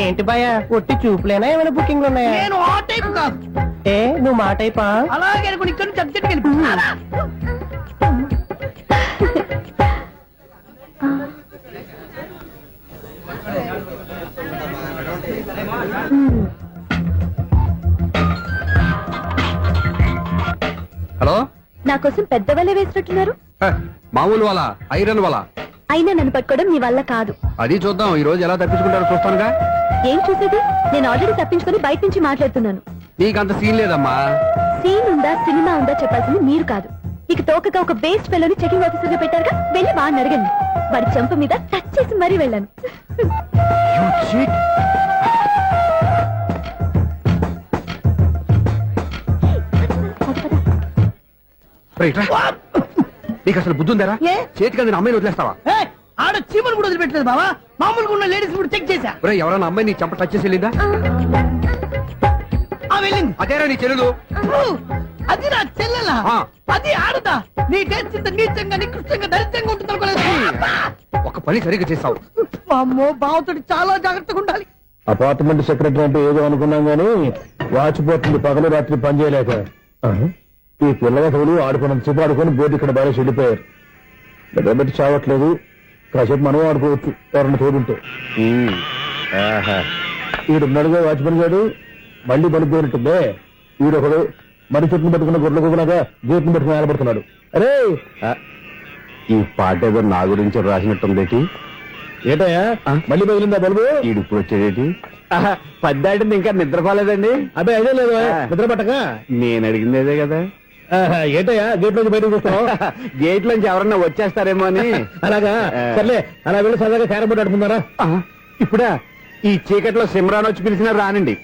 ఏంటి భయ, ఒట్టి చూపులేనా ఏమైనా బుకింగ్లు ఉన్నాయా?
నేను ఆ టైప్ కాదు.
ఏ నువ్వు మా టైపా?
అలాగే అనుకుని ఇక్కడ నుంచి అర్జెంట్కి వెళ్ళిపోతున్నా.
హలో.
నా కోసం పెద్ద వలే వేసినట్టున్నారు.
మామూలు వాళ్ళ ఐరన్ వాళ్ళ.
అయినా నన్ను పట్టుకోవడం మీ వల్ల కాదు.
అది చూద్దాం, ఈ రోజు ఎలా తప్పించుకుంటారో చూస్తానుగా.
ఏం చూసేది? నేను ఆల్రెడీ తప్పించుకొని బయట నుంచి మాట్లాడుతున్నాను.
నీకంత సీన్ లేదమ్మా.
సీన్ ఉందా సినిమా ఉందా చెప్పాల్సింది మీరు కాదు. ఇక తోకగా ఒక బేస్ట్ ఫెలోని చెకింగ్ ఆఫీసర్ గా పెట్టారుగా, వెళ్ళి వాడిని అడగండి. వాడి చెంప మీద టచ్ చేసి మరీ వెళ్ళాను.
నీకు అసలు బుద్ధి ఉందారా?
ఏ?
చేతికి అందిన అమ్మాయిని వదిలేస్తావా?
ఏయ్, ఆడ చీమను కూడా వదిలిపెట్టలేదు బావా. మామూలుగా ఉన్న లేడీస్ కూడా చెక్ చేశా.
ఒరేయ్, ఎవరైనా అమ్మాయి నీ చెంప టచ్ చేసి వెళ్ళిందా?
ఆ వెళ్ళింది.
అదేరా నీ చెల్లెలు.
ఓ, అది నా చెల్లెలా?
ఆ.
అది ఆడదా? నీ టేస్ట్ ఇంత నీచంగా నికృష్టంగా దరిద్రంగా ఉంటుంది అనుకోలేదు.
ఒక పని సరిగ్గా చేస్తావు.
అమ్మో, బావతోటి చాలా జాగ్రత్తగా ఉండాలి.
అపార్ట్మెంట్ సెక్రటరీ అంటే ఏదో అనుకున్నాం గానీ వాచిపోతుంది పగలు రాత్రి పని చేయలేక. ఈ పిల్లగతులు ఆడుకున్నంత సేపు ఆడుకొని బోర్డు ఇక్కడ బాగా చెడిపోయారు. నిద్రబెట్టి చావట్లేదు. కాసేపు మనం ఆడుకోవచ్చు ఎవరన్నా తోడుంటే. ఈడున్నాడుగా వాచ్మెన్ గారు మళ్ళీ పడిపోయినట్టుందే. ఈడొకడు మరి చెట్టును పెట్టుకున్న గుడ్ల గుబలాగా గేట్ను పెట్టుకుని నిలబడుతున్నాడు. అరే,
ఈ పాట ఏదో నా గురించి రాసినట్టుంది.
ఏటయ్యా మళ్ళీ పగిలిందా బల్బు?
ఈడు ఇప్పుడు వచ్చేదేటి? పద్దాటింది ఇంకా నిద్రపోలేదండి.
అబ్బాయి అదే లేదు నిద్ర పట్టక.
నేను అడిగిందేదే కదా.
ఏటయ్యా గేట్ నుంచి బయటకు చూస్తావు?
గేట్ లోంచి ఎవరన్నా వచ్చేస్తారేమో అని.
అలాగా సర్లే, అలా వెళ్ళి సరదాగా క్యారం బోర్డు ఆడుకుందారా?
ఇప్పుడా? ఈ చీకట్లో సిమ్రాన్ వచ్చి పిలిచినా రానండి.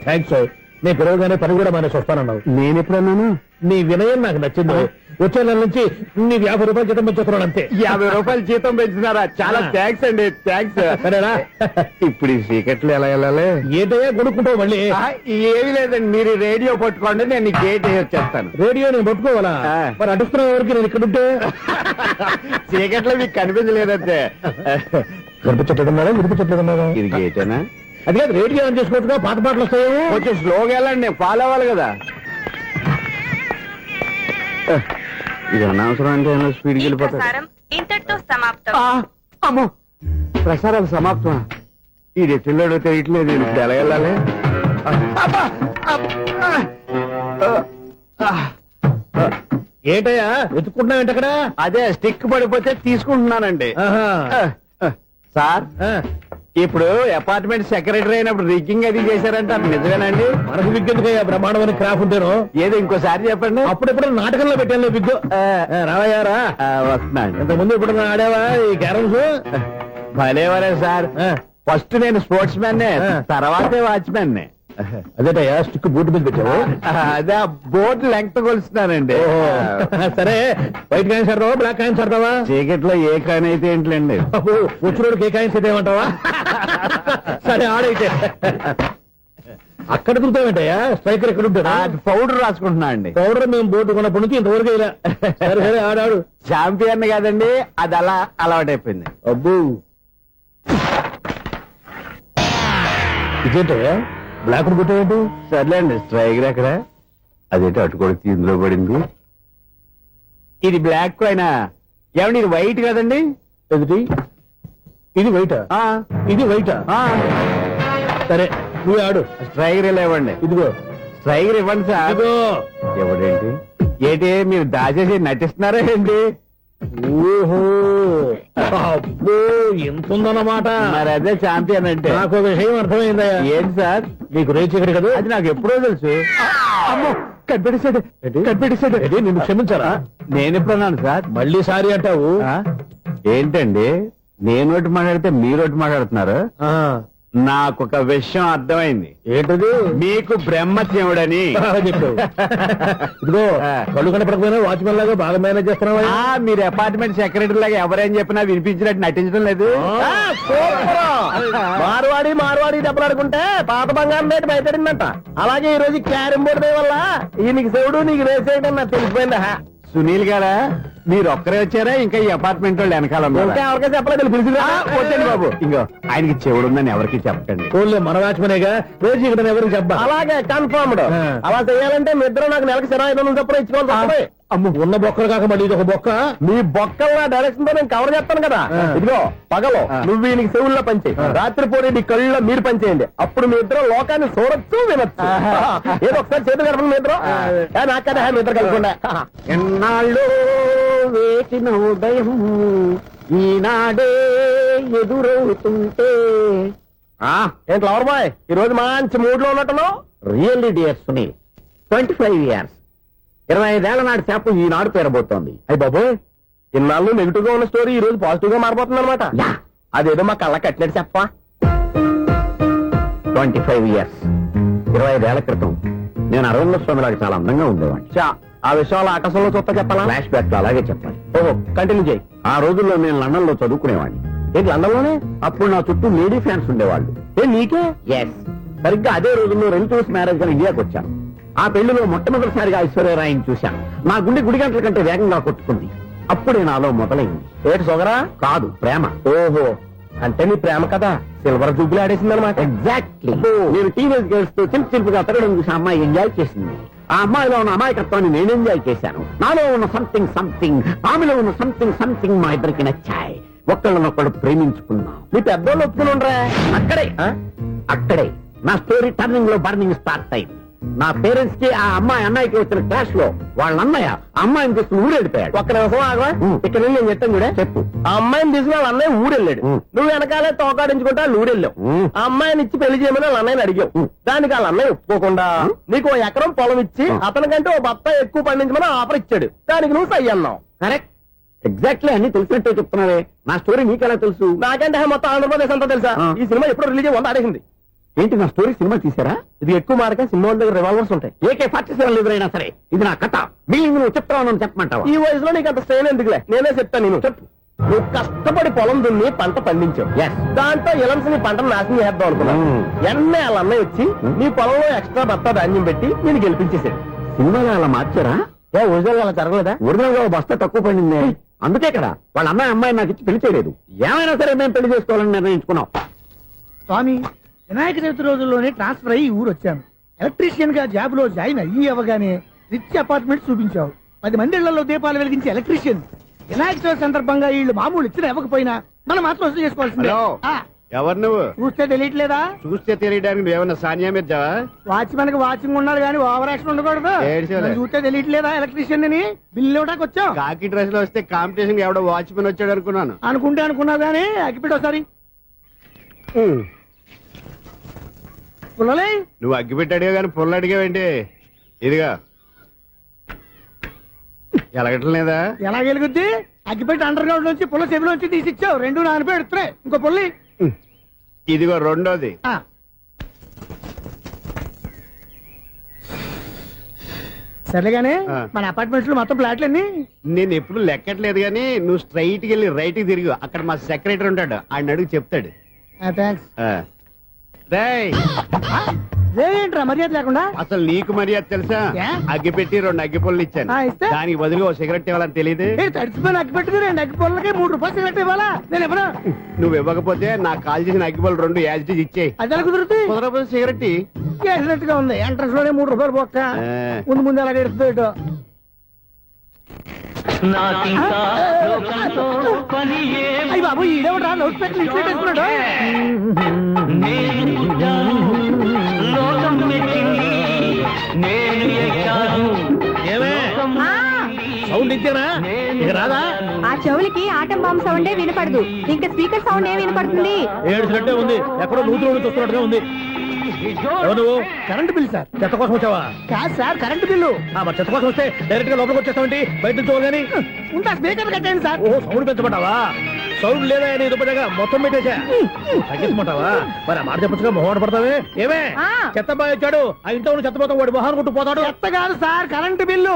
థ్యాంక్స్. నేను పిలవగానే పని కూడా మానేసి వస్తానన్నావు.
నేను ఎప్పుడన్నాను?
నీ వినయం నాకు నచ్చింది. వచ్చే నెల నుంచి నీ 50 రూపాయలు జీతం పెంచుతున్నాను అంతే.
50 రూపాయలు జీతం పెంచినారా? చాలా థ్యాంక్స్ అండి. థ్యాంక్స్.
సరేనా?
ఇప్పుడు ఈ చీకట్లో ఎలా వెళ్ళాలి?
ఏంటయ్యా కొనుక్కుంటావు మళ్ళీ?
ఏమీ లేదండి, మీరు రేడియో పట్టుకోండి, నేను ఈ గేట్ వచ్చేస్తాను.
రేడియో నేను పట్టుకోవాలా? మరి అడుస్తున్న వరకు నేను ఇక్కడ ఉంటే
చీకట్లో మీకు కనిపించలేదంటే.
కనిపించట్లేదన్నారా వినిపించట్లేదన్నారా?
ఇది గేటేనా?
అది కాదు, రేడియో ఆన్ చేసుకోవచ్చుగా, పాత పాటలు వస్తాయేమో.
కొంచెం స్లోగా వెళ్ళండి, నేను ఫాలో అవ్వాలి కదా. ఇది అనవసరం అంటే స్పీడ్కి వెళ్ళిపోతాడు.
ఇంతటితో సమాప్తం.
అమ్మో, ప్రసారాలు సమాప్తం. ఇది పిల్లడు తెలియట్లేదు. ఇప్పుడు ఎలా వెళ్ళాలి?
ఏంటయ్యా వెతుక్కుంటున్నావు ఏంటి అక్కడ?
అదే స్టిక్ పడిపోతే తీసుకుంటున్నానండి. సార్, ఇప్పుడు అపార్ట్మెంట్ సెక్రటరీ అయినప్పుడు రిగ్గింగ్ అది చేశారంటే అది నిజమేనండి?
మనకు విగ్గెందుకయ్యా బ్రహ్మాండమని క్రాఫ్ ఉంటారు.
ఏదో ఇంకోసారి చెప్పండి.
అప్పుడెప్పుడు నాటకంలో పెట్టాను విగ్గు. రావయ్యారా?
వస్తున్నాను.
ఇంతకుముందు ఇప్పుడు ఆడావా ఈ క్యారమ్స్?
భలేవరే సార్. ఫస్ట్ నేను స్పోర్ట్స్ మ్యాన్, తర్వాతే వాచ్మెన్.
అదేటయ్యా స్టిక్ బూట్ మీద పెట్టావు?
అదే బోర్డు లెంగ్త్ కొలుస్తున్నానండి.
సరే, వైట్ కాయిన్స్ ఆడతావా బ్లాక్ కాయిన్స్ ఆడతావా?
చీకట్లో ఏ కాయిన్ అయితే ఏంటండి?
వచ్చినోడికి ఏ కాయిన్స్ అయితే ఏమంటావా? సరే ఆడైతే. అక్కడ దొరుకుతావేంటయ్యా? స్ట్రైకర్ ఎక్కడ ఉంటారా?
పౌడర్ రాసుకుంటున్నా అండి.
పౌడర్ మేము బోర్డు కొన్నప్పటి నుంచి ఇంతవరకు ఇలా. సరే సరే ఆడాడు.
చాంపియన్ కాదండి, అది అలా అలవాటైపోయింది.
అబ్బు, ఇదేంటయ్యా బ్లాక్ కొట్టావేంటి?
సర్లేండి, స్ట్రైకర్ ఎక్కడ? అదేంటి అటుకొడితే ఇందులో పడింది. ఇది బ్లాక్ కాయినా? ఏమండి ఇది వైట్ కదండి?
ఎదుటి ఇది వైటా? ఇది వైటా? సరే నువ్వు ఆడు.
స్ట్రైకర్ ఇలా ఇవ్వండి.
ఇదిగో
స్ట్రైకర్ ఇవ్వండి సార్.
ఇదిగో.
ఎవడేంటి? ఏంటి మీరు దాచేసి నటిస్తున్నారా ఏంటి?
ఓహో, అబ్బో ఎంత ఉందన్నమాట.
మరి అదే చాంపియన్ అంటే.
నాకు ఒక విషయం అర్థమైందయ్యా.
ఏంటి సార్?
నీకు రేచి ఇక్కడ కదా?
అది నాకు ఎప్పుడో తెలుసు. అమ్మో, కనిపెట్టేశాడు. కనిపెట్టేశాడు.
నిన్ను క్షమించారా?
నేను ఎప్పుడన్నాను సార్?
మళ్ళీ సారీ అంటావు?
ఏంటండి, నేనోటి మాట్లాడితే మీరోటి మాట్లాడుతున్నారు? నాకొక విషయం అర్థమైంది.
ఏంటది?
మీకు బ్రహ్మత్యముడని
చెప్పావు. ఇదిగో కళ్ళు కనపడకపోయినా వాచ్మెన్ లాగా బాగా మేనేజ్ చేస్తున్నావా?
మీరు అపార్ట్మెంట్ సెక్రటరీ లాగా ఎవరేం చెప్పినా వినిపించినట్టు నటించడం లేదు.
మార్వాడి దెబ్బలాడుకుంటే పాత బంగారం రేటు బయటడిందంట. అలాగే ఈ రోజు క్యారం బోర్డు వల్ల ఈయనకి శివుడు నీకు రేసేయడం నాకు తెలిసిపోయిందా?
సునీల్ గారా, మీరు ఒక్కరే వచ్చారా? ఇంకా ఈ అపార్ట్మెంట్ వాళ్ళు వెనకాల
ఇంకా ఎవరికైనా చెప్పలేదు, పిలిచిరా.
వచ్చండి బాబు. ఇంకో ఆయనకి చెవుడుందని ఎవరికి చెప్పకండి.
ఓన్లీ మన వాచ్మనేగా, రోజు ఇక్కడ ఎవరికి చెప్పా.
అలాగే కన్ఫర్మ్డ్. అలా చేయాలంటే మీ ఇద్దరు నాకు నెలకు 25,000 చొప్పున ఇచ్చుకోవాలి.
అమ్మ, ఉన్న బొక్కలు కాక మళ్ళీ ఇది ఒక బొక్క.
మీ బొక్కల డైరెక్షన్ తో నేను కవర్ చేస్తాను కదా. ఇదిగో పగలో నువ్వు ఈయనకి చెవుల్లో పంచే, రాత్రి పూట నీ కళ్ళలో మీరు పనిచేయండి. అప్పుడు మీ ఇద్దరు లోకాన్ని చూడొచ్చు, వినొచ్చు. ఏదో ఒకసారి చేతులు కలపండి మీ ఇద్దరు. నాకు కదా మీ ఇద్దరు కలపకుండా.
ఎన్నాళ్ళు వేసిన ఉదయం ఈనాడే ఎదురవుతుంటే.
ఏంటి లవర్ బాయ్, ఈ రోజు మంచి మూడ్ లో ఉన్నట్టున్నావు.
రియల్లీ డియర్ సునీల్, 25 years 25 ఏళ్ల నాటి చేప ఈనాడు పేరబోతోంది.
అయ్యి బాబోయ్,
ఇన్నాళ్ళు నెగిటివ్ గా ఉన్న స్టోరీ ఈ రోజు పాజిటివ్ గా మారిపోతుంది అనమాట. అదేదో మా కళ్ళ కట్టినట్టు చెప్పా.
25 years 25 ఏళ్ల క్రితం నేను అరవింద స్వామిలాగా చాలా అందంగా ఉండేవాడిని.
చా, ఆ విషయాలు ఆకాశంలో చూస్తా చెప్పాలా?
ఫ్లాష్ బ్యాక్ లో అలాగే చెప్పాలి.
ఓహో, కంటిన్యూ చేయి.
ఆ రోజుల్లో నేను లండన్ లో చదువుకునేవాడిని.
ఏంటి లండన్ లోనే?
అప్పుడు నా చుట్టూ లేడీ ఫ్యాన్స్ ఉండేవాళ్ళు.
నీకే?
ఎస్, సరిగ్గా అదే రోజుల్లో రిలేటివ్స్ మ్యారేజ్ గా ఇండియాకి వచ్చాను. ఆ పెళ్లిలో మొట్టమొదటిసారిగా ఐశ్వర్యరాయని చూశాను. నా గుండె గుడి గంటల కంటే వేగంగా కొట్టుకుంది. అప్పుడే నాలో మొదలైంది.
ఏటి సొగరా?
కాదు, ప్రేమ.
ఓహో, అంటే నీ ప్రేమ కదా సిల్వర్ జూబ్లీ ఆడేసింది అనమాట.
ఎగ్జాక్ట్లీ. నేను టీనేజ్ గర్ల్స్ తో చిలిపి చిలిపిగా తిరగడం చూసి ఆ అమ్మాయి ఎంజాయ్ చేసింది. ఆ అమ్మాయిలో ఉన్న అమాయకత్వాన్ని నేను ఎంజాయ్ చేశాను. నాలో ఉన్న సంథింగ్ ఆమెలో ఉన్న సంథింగ్ మా ఇద్దరికి నచ్చాయి. ఒక్కళ్ళనొక్కడు ప్రేమించుకున్నాం.
నీ పెద్దోళ్ళు ఒప్పుకుని ఉండరా?
అక్కడే నా స్టోరీ టర్నింగ్ లో బర్నింగ్ స్టార్ట్ అయింది. నా పేరెంట్స్ కి ఆ అమ్మాయి అన్నయ్యకి వచ్చిన క్లాష్ లో వాళ్ళ అన్నయ్య ఆ అమ్మాయిని తీసుకుని ఊరెళ్ళిపోయాడు.
ఒక్క నిమిషం ఆగవా? ఇక్కడ నుండి నేను చెప్తాను కూడా.
చెప్పు.
ఆ అమ్మాయిని తీసుకుని వాళ్ళ అన్నయ్య ఊరెళ్ళాడు. నువ్వు వెనకాలే తోకాడించుకుంటా ఊరెళ్ళావు. ఆ అమ్మాయిని ఇచ్చి పెళ్లి చేయమని వాళ్ళ అన్నయ్యని అడిగావు. దానికి వాళ్ళ అన్నయ్య ఒప్పుకోకుండా నీకు 1 ఎకరం పొలం ఇచ్చి అతనికంటే 1 బత్త ఎక్కువ పండించమని ఆఫర్ ఇచ్చాడు. దానికి నువ్వు సై అన్నావు.
కరెక్ట్, ఎగ్జాక్ట్లీ అన్ని తెలిసినట్టే చెప్తున్నావే. నా స్టోరీ నీకెలా తెలుసు?
నాకంటే మొత్తం ఆంధ్రప్రదేశ్ అంతా తెలుసా? ఈ సినిమా ఎప్పుడు రిలీజ్ అయ్యి 100 ఆడేసింది.
ఏంటి, నా స్టోరీ సినిమా తీసారా?
ఇది ఎక్కువ మార్క సినిమా వాళ్ళ దగ్గర రివాల్వర్స్ ఉంటాయి.
AK-47 ఎదురైనా సరే ఇది నా కథ. మిగిలింది నువ్వు చెప్తావు చెప్పమంటావా?
ఈ వయసులో నీకు అంత స్ట్రెయిన్ ఎందుకులే, నేనే చెప్తాను. నేను చెప్పు. నువ్వు కష్టపడి పొలం దున్ని పంట పండించావు.
Yes.
దాంతో ఇలమ్స్ నీ పంటను నాశనం చేద్దాం అనుకున్నావు. ఎన్నే వాళ్ళ అన్నయ్య వచ్చి నీ పొలంలో ఎక్స్ట్రా బత్తా ధాన్యం పెట్టి నేను గెలిపించేసాడు.
సినిమాలో అలా మార్చారా?
ఒరిజినల్ అలా జరగలేదా?
ఒరిజినల్ గా ఓ బస్తా తక్కువ పడింది. అందుకే కదా వాళ్ళ అమ్మాయి నాకు ఇచ్చి పెళ్లి చేయలేదు. ఏమైనా సరే మేము పెళ్లి చేసుకోవాలని నిర్ణయించుకున్నాం.
స్వామి, వినాయక చవితి రోజుల్లోనే ట్రాన్స్ఫర్ అయ్యి ఊరు వచ్చాను. ఎలక్ట్రీషియన్ గా జాబ్ లో జాయిన్ అయ్యి అవ్వగానే రిచ్ అపార్ట్మెంట్ చూపించావు. 10 మంది ఇళ్లలో దీపాలు వెలిగించే ఎలక్ట్రీషియన్. వినాయక చవితి సందర్భంగా వీళ్ళు మామూలు ఇచ్చినా ఇవ్వకపోయినా మనం మాత్రం వసూలు చేసుకోవాల్సిందే.
హలో.
ఆ,
ఎవరు నువ్వు?
చూస్తే తెలియట్లేదా?
చూస్తే తెలియడానికి నువ్వేమన్నా సానియా మీర్జా?
వాచ్మెన్ కి వాచింగ్ ఉండాలి కానీ ఓవర్ యాక్షన్ ఉండకూడదు.
ఏడ్చేలే.
నన్ను చూస్తే తెలియట్లేదా ఎలక్ట్రీషియన్ అని? బిల్లు ఇవ్వడానికి వచ్చాం.
కాకి డ్రెస్ లో వస్తే కాంపిటీషన్ ఎవడో వాచ్మెన్ వచ్చాడు అనుకున్నాను.
అనుకుంటే అనుకున్నావు కానీ అగ్గిపెట్టి ఒకసారి పుల్లలే.
నువ్వు అగ్గిపెట్టి అడిగా కానీ పుల్ల అడిగావేంటి? ఇదిగా ఎలగట్లేదా?
ఎలా గెలుగుద్ది? అగ్గిపెట్టి అండర్ గ్రౌండ్ నుంచి పుల్ల చెవిలోంచి తీసిచ్చావు. 2 నానపై ఎడుతున్నాయి. ఇంకో పుల్లి.
ఇదిగో రెండోది.
ఆ. సర్లేగానే
ఆ.
మన అపార్ట్మెంట్స్ లో మొత్తం ఫ్లాట్లు అన్ని
నేను ఎప్పుడు లెక్కట్లేదు కానీ నువ్వు స్ట్రైట్ కి వెళ్ళి రైట్ కి తిరిగి అక్కడ మా సెక్రటరీ ఉంటాడు, ఆయన అడుగు చెప్తాడు.
థ్యాంక్స్.
రేయ్,
ఏంట్రా మర్యాద లేకుండా?
అసలు నీకు మర్యాద తెలుసా?
ఏ?
అగ్గి పెట్టి 2 అగ్గి పుల్లలు ఇచ్చాను.
ఇస్తే?
దానికి బదులుగా ఓ సిగరెట్ ఇవ్వాలని తెలియదు.
తడిచిపోయిన అగ్గి పెట్టుకుని 2 అగ్గి పొలకి 3 రూపాయలు సిగరెట్ ఇవ్వాలా? నేను ఎవరు?
నువ్వు ఇవ్వకపోతే నాకు కాల్ చేసిన అగ్గి పుల్లలు 2 యాజిటీజ్ ఇచ్చేయి.
అది ఎలా కుదురుతుంది?
కుదరకపోతే సిగరెట్ ఇయ్యి.
చేసినట్టుగా ఉంది. ఎంట్రన్స్ లోనే 3 రూపాయలు పోక్క. ముందు ముందు అలాగే ఎడుతుంది. అయ్యి బాబు, ఈడేవడా లౌడ్ స్పీకర్ ఇన్స్టేట్ చేసుకున్నాడు?
ఏమే సౌండ్ ఇచ్చారా? ఇక రాదా?
ఆ చెవులకి ఆటం బాంబు సౌండే వినపడదు. ఇంకా స్పీకర్ సౌండ్ ఏ వినపడుతుంది?
ఏడ్చినట్టే ఉంది. ఎక్కడో నూతులు చూస్తున్నట్టుగా ఉంది. ఎవరు నువ్వు?
Current bill sir.
చెత్త కోసం వచ్చావా?
కాదు సార్, కరెంట్ బిల్లు.
మరి చెత్త కోసం వస్తే డైరెక్ట్ గా లోపలికి వచ్చేస్తామండి. బయట నుంచి కానీ
ఉంటా స్పీకర్ కట్టండి సార్.
ఓహో, సౌండ్ పెంచమంటావా? సౌండ్ లేదా నీ దుబ్బగా మొత్తం పెట్టేశా. తగ్గించమంటావా? మరి ఆ మాట చెప్పచ్చుగా మొహమాట పడతావే. ఏమే చెత్త బాయ్ వచ్చాడు, ఆ ఇంట్లో చెత్త పోతాం, వాడి మొహాన్ని కొట్టు పోతాడు.
చెత్త కాదు sir, current bill.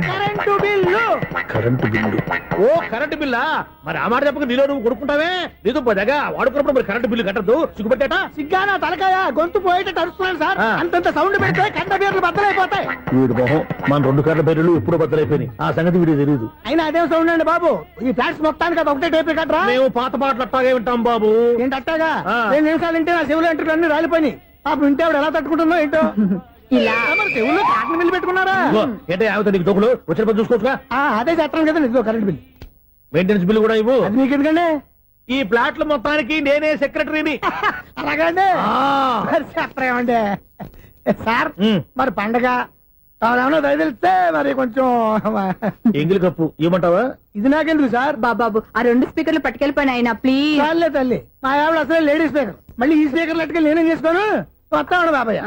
Current bill.
Current bill.
ఓ కరెంటు బిల్లా? మరి ఆ మాట చెప్పక నీలో నువ్వు కొడుకుంటావే. నీతో పోదాగా వాడుకున్నప్పుడు మరి కరెంటు బిల్లు కట్టద్దు. సిగ్గుపెట్టేట.
సిగ్గానా తలకాయ? గొంతు పోయేటట్టు అరుస్తున్నాను సార్. అంతంత సౌండ్ పెడితే కంట బీర్లు బద్దలైపోతాయి.
వీడి మొహం మన 2 కర్ల బెర్రెలు ఎప్పుడో బద్దలైపోయినాయి. ఆ సంగతి వీడికి తెలియదు.
అయినా అదే సౌండ్ అండి బాబు. ఈ ఫ్లాట్స్ మొత్తానికి అది ఒకటే టేప్ కట్టరా?
మేము పాత పాటలు అట్టాగే వింటాం బాబు.
ఏంటి అట్టాగా?
ఆ.
2 నిమిషాలు వింటే నా చెవులు ఎంటర్ అన్ని రాలిపోయినాయి. పాపం వింటే ఆవిడ ఎలా తట్టుకుంటుందో ఏంటో. ఇలా మరి చెవుల్లో కాటన్ బిల్లు పెట్టుకున్నారా?
ఏంటే ఆమెతో నీకు దోకులు వచ్చిన పని చూసుకోవచ్చుగా.
అదే చేస్తాను కదా. ఇదిగో కరెంట్ బిల్.
మెయింటెనెన్స్ బిల్లు కూడా ఇవ్వు.
అది మీకు ఎందుకండి?
ఈ ప్లాట్ల మొత్తానికి నేనే సెక్రటరీని.
అలాగండి. మరి చెప్పరేమండి సార్. మరి పండగ ఏమన్నా దయదలిస్తే మరి కొంచెం
ఎంగిలి కప్పు ఇవ్వమంటావా?
ఇది నాకెందుకు సార్?
బాబాబు ఆ 2 స్పీకర్లు పట్టుకెళ్ళిపోయినా ప్లీజ్.
చాలే తల్లి, మా ఆవిడ అసలే లేడీ స్పీకర్. మళ్ళీ ఈ స్పీకర్ లెట్టుకెళ్ళి నేనేం చేసుకోను? వస్తాడు బాబాయ్.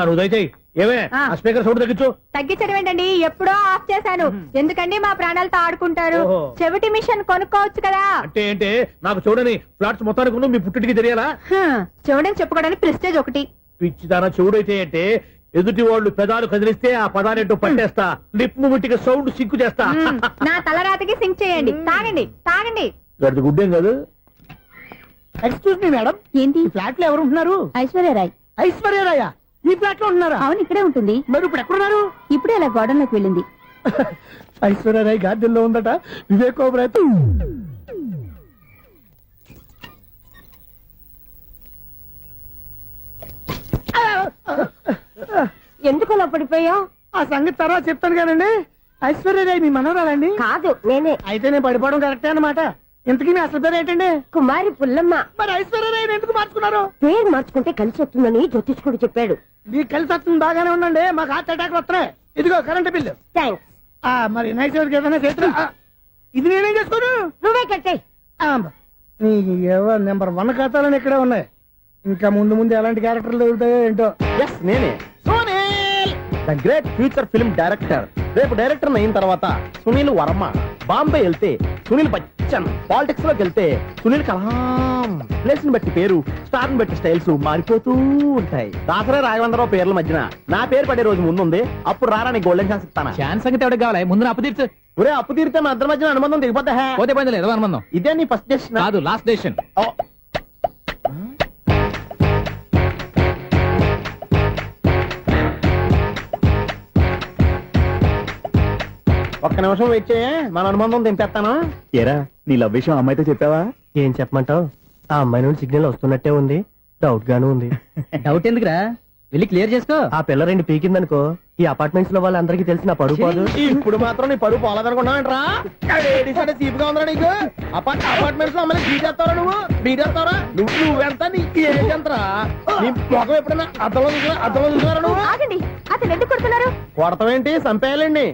నువ్వు దయచేయి. ఏమే
ఆ.
ఆ స్పీకర్ సౌండ్ తగ్గించు.
తగ్గించడం ఏంటండి, ఎప్పుడో ఆఫ్ చేశాను. ఎందుకండి మా ప్రాణాలతో ఆడుకుంటారు?
ఓహో.
చెవిటి మిషన్ కొనుక్కోవచ్చు కదా.
అంటే ఏంటే నాకు చూడని ఫ్లాట్స్ మొత్తానికి ఉన్న మీ పుట్టింటికి తెలియాలా?
చూడని చెప్పుకోవడానికి ప్రెస్టేజ్ ఒకటి.
పిచ్చిదాన చెవుడైతే అంటే ఎదుటి వాళ్ళు పెదాలు కదిలిస్తే ఆ పదానేంటో పట్టేస్తా, లిప్ ముట్టికి సౌండ్ సింకు చేస్తా.
నా తలరాతకి సింక్ చేయండి. తాగండి తాగండి.
గడిది గుడ్డేం కాదు.
ఎక్స్క్యూజ్ మీ మేడం,
ఏంటి?
ఈ ఫ్లాట్ లో ఎవరు ఉంటున్నారు?
ఐశ్వర్యరాయ్.
ఐశ్వర్యరాయ ఈ ఫ్లాట్ లో ఉంటున్నారా?
అవును, ఇక్కడే ఉంటుంది.
మరి ఇప్పుడు ఎక్కడున్నారు?
ఇప్పుడే అలా గోడంలోకి వెళ్ళింది.
ఐశ్వర్యరాయ్ గార్డెన్ లో ఉందట. వివేక్ ఓబరాయ్
ఎందుకు అలా పడిపోయావు?
ఆ సంగతి తర్వాత చెప్తాను కానండి. ఐశ్వర్యరాయ్ మీ మనవరాలండి?
కాదు, నేనే.
అయితే నేను పడిపోవడం కరెక్టే అన్నమాట. ఇంతకీ మీ అసలు పేరు ఏంటండి?
కుమారి పుల్లమ్మ.
మరి ఐశ్వర్యరాయ్ ఎందుకు మార్చుకున్నారు?
పేరు మార్చుకుంటే కలిసి వస్తుందని జ్యోతిష్కుడు చెప్పాడు.
మీకు కలిసి వస్తుంది బాగానే ఉండండి, మాకు హార్ట్ అటాక్ వస్తున్నాయి. ఇదిగో కరెంట్ బిల్లు.
థ్యాంక్స్.
మరి నైట్ ఏదైనా చేతులు ఇది నేనేం చేసుకోను.
నువ్వే కట్టే.
ఎవరు నెంబర్ 1 ఖాతాలని ఇక్కడే ఉన్నాయి. ఇంకా ముందు ముందు ఎలాంటి క్యారెక్టర్లు దొరుకుతాయో ఏంటో.
ఎస్ నేనే Sunil, the great future film director. రేపు డైరెక్టర్ అయిన తర్వాత సునీల్ వర్మ. బాంబే వెళ్తే సునీల్ బచ్చన్, పాలిటిక్స్ లోకి వెళ్తే సునీల్ కలాం. ప్లేస్ ని బట్టి పేరు, స్టార్ ని బట్టి స్టైల్స్ మారిపోతూ ఉంటాయి. దాసరే రాఘవేంద్రరావు పేర్ల మధ్యన నా పేరు పడే రోజు ముందుంది. అప్పుడు రారా నీ గోల్డెన్ ఛాన్స్ ఇస్తానా?
ఛాన్స్ సంగతి ఎవరికి కావాలి? ముందు అప్పు తీర్చు.
ఒరే అప్పు తీరితే మా ఇద్దరి మధ్యన అనుబంధం దిగిపోతా.
పోతే పోయింది లేదు అనుబంధం.
ఇదే నీ ఫస్ట్ డెస్టినేషన్
కాదు, లాస్ట్ డెసిషన్.
ఒక్క నిమిషం వెయిట్ చేయ, మన అనుబంధం దింపేస్తాను.
ఏరా నీ లవ్ విషయం అమ్మాయితో చెప్పావా?
ఏం చెప్పమంటావు? ఆ అమ్మాయి నుండి సిగ్నల్ వస్తున్నట్టే ఉంది, డౌట్ గాను ఉంది.
డౌట్ ఎందుకురా, వెళ్ళి క్లియర్ చేసుకో.
ఆ పిల్ల 2 పీకిందనుకో, ఈ అపార్ట్మెంట్స్ లో వాళ్ళందరికీ తెలిసిన పరుగు పోదు. ఇప్పుడు మాత్రం నీ పరుగు పోలేదనుకున్నావంటరా? చీపుగా ఉందా నీకు? అపార్ట్మెంట్స్ లో అమ్మని బీటేస్తావరా? బీటేస్తావరా? నువ్వెంత, నీకు ఏంటంతరా? నీ మొఖం ఎప్పుడైనా అద్దంలో చూసారా నువ్వు?
ఆగండి, అతను ఎందుకు కొడుతున్నారు?
కొడతావేంటి? చంపేయాలండి.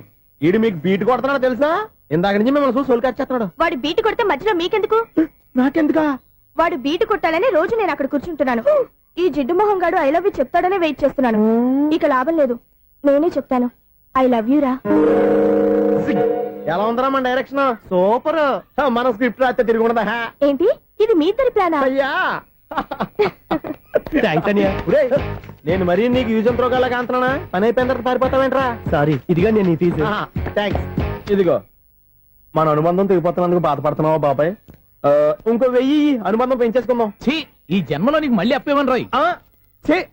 ఈడు మీకు బీట్ కొడుతున్నాడు తెలుసా? ఇందాక నుంచి మిమ్మల్ని చూసి సోల్కొచ్చేస్తున్నాడు.
వాడు బీటు కొడితే మధ్యలో మీకెందుకు?
నాకెందుకా?
వాడు బీటు కొట్టాలని రోజు నేను అక్కడ కూర్చుంటున్నాను. ఈ జిడ్డు మొహం గాడు ఐ లవ్ యూ చెప్తాడనే వెయిట్ చేస్తున్నాను. ఇక లాభం లేదు, నేనే చెప్తాను. ఐ లవ్ యూ రా.
ఎలా ఉందరా మన డైరెక్షన్? సూపర్. మన స్క్రిప్ట్ రాస్తే తిరిగి ఉండదా?
ఏంటి ఇది మీ ఇద్దరి ప్లానా?
అయ్యా నేను మరీ నీకు యూజ్ అండ్ త్రోగాలా కాంతనా? పని అయిపోయిన తర్వాత పారిపోతావేంట్రా? సారీ, ఇదిగా నేను ఈ ఫీజు. థ్యాంక్స్. ఇదిగో మన అనుబంధం తెగిపోతున్నందుకు బాధపడుతున్నావా బాబాయ్? ఇంకో 1000 అనుబంధం పెంచేసుకుందాం.
ఛీ, ఈ జన్మలో నీకు మళ్ళీ అప్పేమని రాయి.